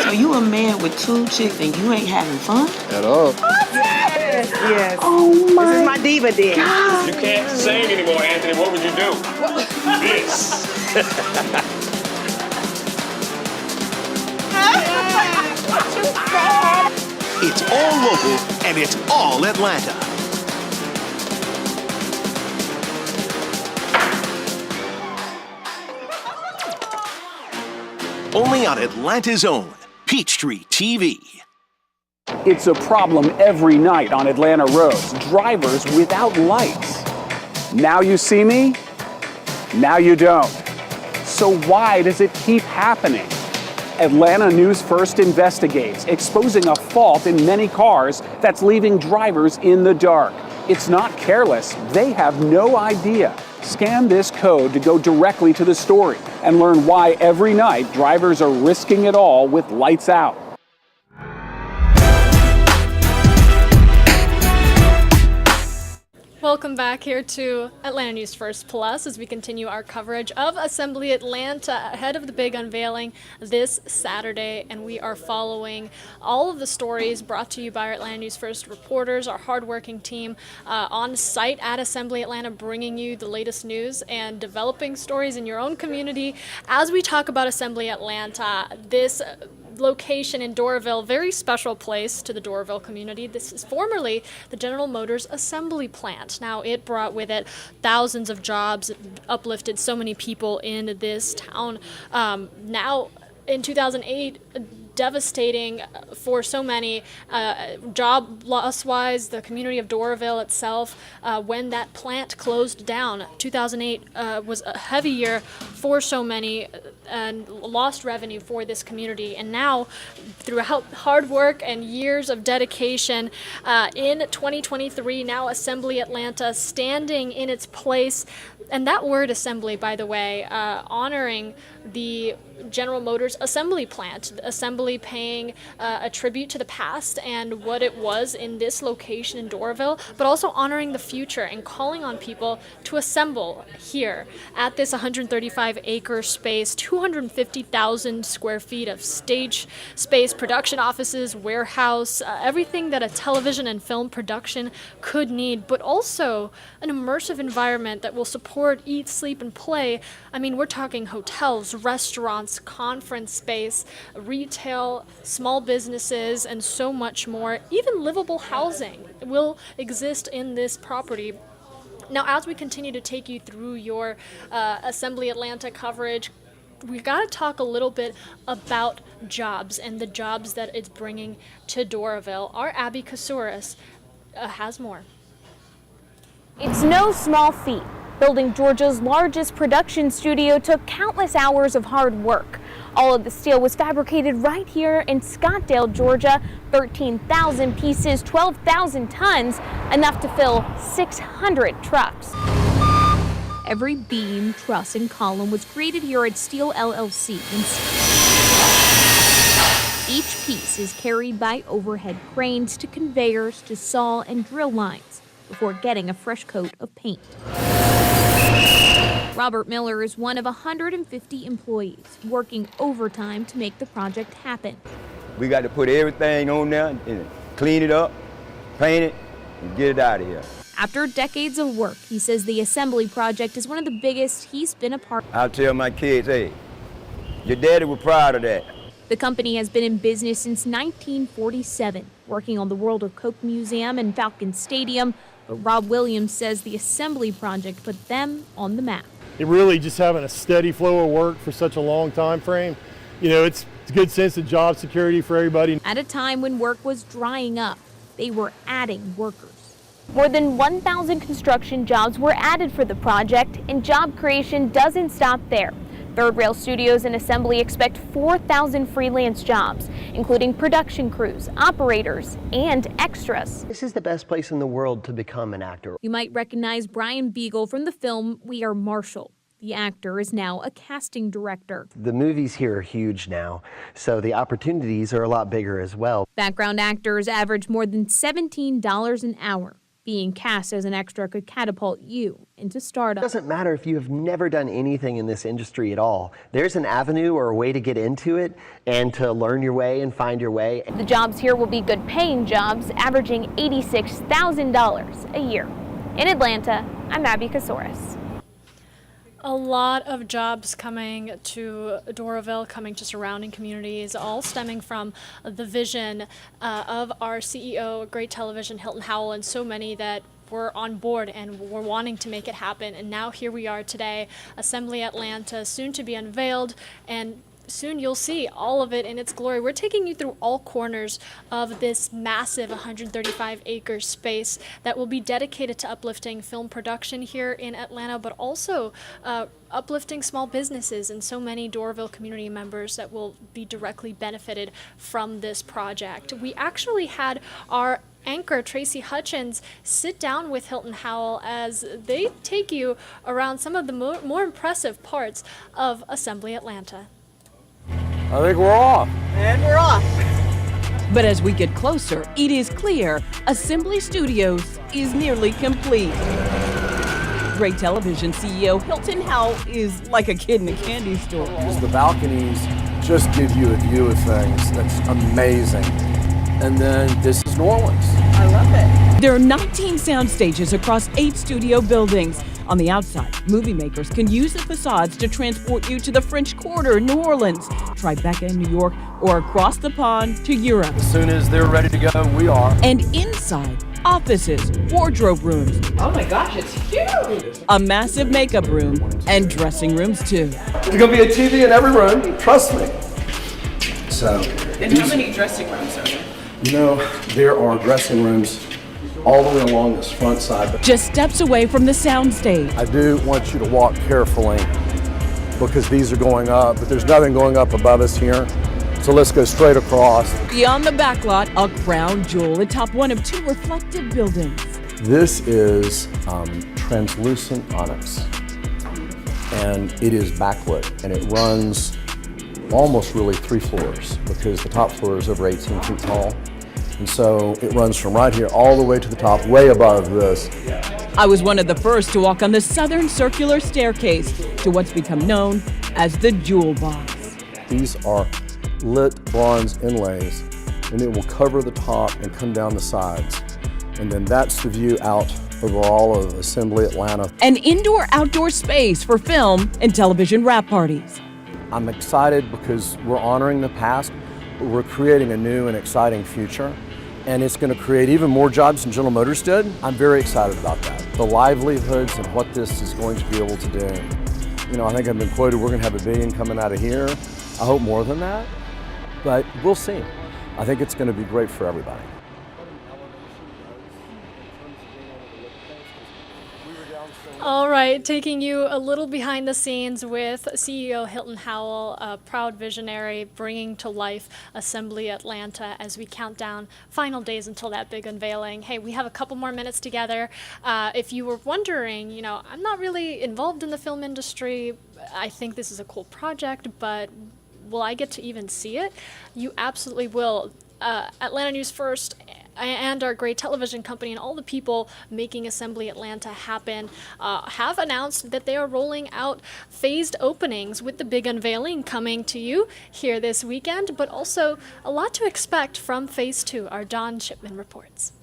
So you a man with 2 chicks and you ain't having fun? At all. Yes. Oh my. This is my diva dick. You can't sing anymore, Anthony. What would you do? This. It's all local and it's all Atlanta. Only on Atlanta's own Peachtree TV. It's a problem every night on Atlanta roads. Drivers without lights. Now you see me, now you don't. So why does it keep happening? Atlanta News First investigates, exposing a fault in many cars that's leaving drivers in the dark. It's not careless, they have no idea. Scan this code to go directly to the story and learn why every night drivers are risking it all with lights out. Welcome back here to Atlanta News First Plus as we continue our coverage of Assembly Atlanta ahead of the big unveiling this Saturday. And we are following all of the stories brought to you by our Atlanta News First reporters, our hardworking team on site at Assembly Atlanta, bringing you the latest news and developing stories in your own community. As we talk about Assembly Atlanta, this location in Doraville, very special place to the Doraville community. This is formerly the General Motors assembly plant. Now it brought with it thousands of jobs, uplifted so many people in this town. Now in 2008, devastating for so many, job loss-wise, the community of Doraville itself, when that plant closed down. 2008 was a heavy year for so many and lost revenue for this community. And now, through hard work and years of dedication, in 2023, now Assembly Atlanta standing in its place. And that word assembly, by the way, honoring the General Motors assembly plant, assembly paying a tribute to the past and what it was in this location in Doraville, but also honoring the future and calling on people to assemble here at this 135-acre space, 250,000 square feet of stage space, production offices, warehouse, everything that a television and film production could need, but also an immersive environment that will support, eat, sleep, and play. I mean, we're talking hotels, restaurants, conference space, retail, small businesses, and so much more. Even livable housing will exist in this property. Now, as we continue to take you through your Assembly Atlanta coverage, we've got to talk a little bit about jobs and the jobs that it's bringing to Doraville. Our Abby Kasouris has more. It's no small feat Building Georgia's largest production studio took countless hours of hard work. All of the steel was fabricated right here in Scottsdale, Georgia. 13,000 pieces, 12,000 tons, enough to fill 600 trucks. Every beam, truss, and column was created here at Steel LLC. Each piece is carried by overhead cranes to conveyors to saw and drill lines before getting a fresh coat of paint. Robert Miller is one of 150 employees working overtime to make the project happen. We got to put everything on there and clean it up, paint it, and get it out of here. After decades of work, he says the assembly project is one of the biggest he's been a part of. I'll tell my kids, hey, your daddy was proud of that. The company has been in business since 1947, working on the World of Coke Museum and Falcon Stadium, but Rob Williams says the assembly project put them on the map. It really just having a steady flow of work for such a long time frame, you know, it's a good sense of job security for everybody. At a time when work was drying up, they were adding workers. More than 1,000 construction jobs were added for the project, and job creation doesn't stop there. Third Rail Studios and Assembly expect 4,000 freelance jobs, including production crews, operators, and extras. This is the best place in the world to become an actor. You might recognize Brian Beagle from the film We Are Marshall. The actor is now a casting director. The movies here are huge now, so the opportunities are a lot bigger as well. Background actors average more than $17 an hour. Being cast as an extra could catapult you into stardom. It doesn't matter if you have never done anything in this industry at all. There's an avenue or a way to get into it and to learn your way and find your way. The jobs here will be good paying jobs, averaging $86,000 a year. In Atlanta, I'm Abby Kasoris. A lot of jobs coming to Doraville, coming to surrounding communities, all stemming from the vision of our CEO, Great Television, Hilton Howell, and so many that were on board and were wanting to make it happen. And now here we are today, Assembly Atlanta, soon to be unveiled, and soon you'll see all of it in its glory. We're taking you through all corners of this massive 135-acre space that will be dedicated to uplifting film production here in Atlanta, but also uplifting small businesses and so many Doraville community members that will be directly benefited from this project. We actually had our anchor Tracy Hutchins sit down with Hilton Howell as they take you around some of the more impressive parts of Assembly Atlanta. I think we're off. And we're off. But as we get closer, it is clear Assembly Studios is nearly complete. Great Television CEO Hilton Howell is like a kid in a candy store. The balconies just give you a view of things that's amazing. And then this is New Orleans. I love it. There are 19 sound stages across 8 studio buildings. On the outside, movie makers can use the facades to transport you to the French Quarter in New Orleans, Tribeca in New York, or across the pond to Europe. As soon as they're ready to go, we are. And inside, offices, wardrobe rooms. Oh my gosh, it's huge! A massive makeup room and dressing rooms too. There's gonna be a TV in every room, trust me. So. And how many dressing rooms are there? You know, there are dressing rooms all the way along this front side. Just steps away from the soundstage. I do want you to walk carefully because these are going up, but there's nothing going up above us here. So let's go straight across. Beyond the backlot, a crown jewel atop one of 2 reflective buildings. This is translucent onyx, and it is backlit, and it runs almost really 3 floors because the top floor is over 18 feet tall. And so it runs from right here all the way to the top, way above this. I was one of the first to walk on the southern circular staircase to what's become known as the Jewel Box. These are lit bronze inlays, and it will cover the top and come down the sides. And then that's the view out over all of Assembly Atlanta. An indoor-outdoor space for film and television wrap parties. I'm excited because we're honoring the past, but we're creating a new and exciting future. And it's going to create even more jobs than General Motors did. I'm very excited about that. The livelihoods and what this is going to be able to do. You know, I think I've been quoted, we're going to have $1 billion coming out of here. I hope more than that, but we'll see. I think it's going to be great for everybody. All right, taking you a little behind the scenes with CEO Hilton Howell, a proud visionary, bringing to life Assembly Atlanta as we count down final days until that big unveiling. Hey, we have a couple more minutes together. If you were wondering, I'm not really involved in the film industry. I think this is a cool project, but will I get to even see it? You absolutely will. Atlanta News First and our great television company and all the people making Assembly Atlanta happen have announced that they are rolling out phased openings with the big unveiling coming to you here this weekend, but also a lot to expect from Phase 2. Our Don Shipman reports.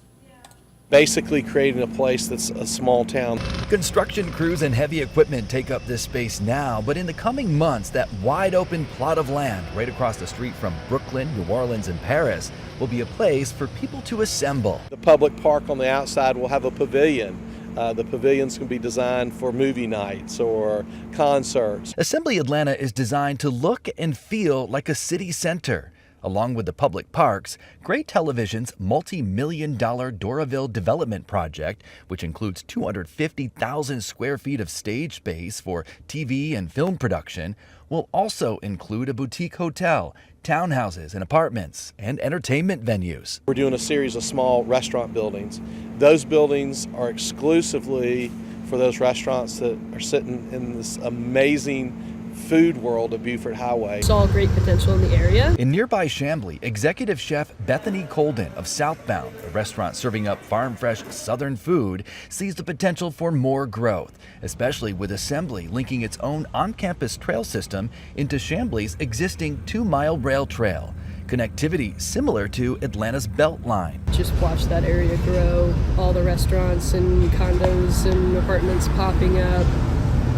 Basically creating a place that's a small town. Construction crews and heavy equipment take up this space now, but in the coming months, that wide open plot of land right across the street from Brooklyn, New Orleans, and Paris will be a place for people to assemble. The public park on the outside will have a pavilion. The pavilion's going to be designed for movie nights or concerts. Assembly Atlanta is designed to look and feel like a city center. Along with the public parks, Great Television's multi-million-dollar Doraville development project, which includes 250,000 square feet of stage space for TV and film production, will also include a boutique hotel, townhouses and apartments, and entertainment venues. We're doing a series of small restaurant buildings. Those buildings are exclusively for those restaurants that are sitting in this amazing food world of Buford Highway. Saw great potential in the area. In nearby Chamblee, executive chef Bethany Colden of Southbound, a restaurant serving up farm-fresh Southern food, sees the potential for more growth, especially with Assembly linking its own on-campus trail system into Chamblee's existing 2-mile rail trail. Connectivity similar to Atlanta's Beltline. Just watch that area grow, all the restaurants and condos and apartments popping up,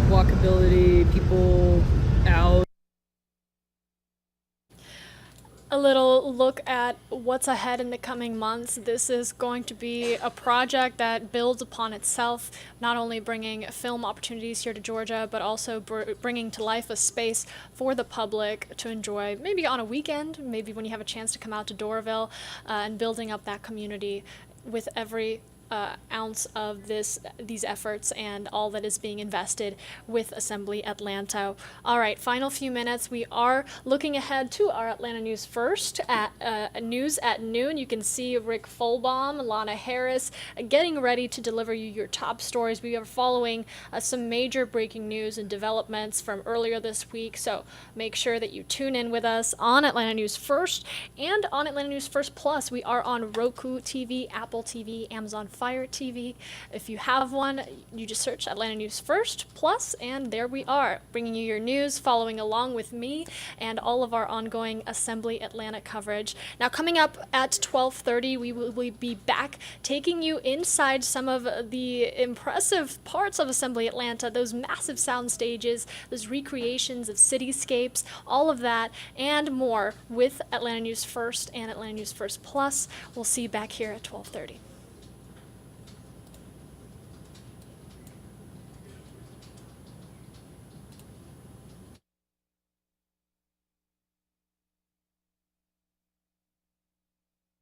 walkability, people out. A little look at what's ahead in the coming months. This is going to be a project that builds upon itself, not only bringing film opportunities here to Georgia, but also bringing to life a space for the public to enjoy, maybe on a weekend, maybe when you have a chance to come out to Doraville, and building up that community with every ounce of these efforts and all that is being invested with Assembly Atlanta. All right, final few minutes. We are looking ahead to our Atlanta News First at News at Noon. You can see Rick Folbaum, Lana Harris getting ready to deliver you your top stories. We are following some major breaking news and developments from earlier this week, so make sure that you tune in with us on Atlanta News First and on Atlanta News First Plus. We are on Roku TV, Apple TV, Amazon Fire TV. If you have one, you just search Atlanta News First Plus, and there we are, bringing you your news, following along with me and all of our ongoing Assembly Atlanta coverage. Now, coming up at 12:30, we will be back taking you inside some of the impressive parts of Assembly Atlanta, those massive sound stages, those recreations of cityscapes, all of that and more with Atlanta News First and Atlanta News First Plus. We'll see you back here at 12:30.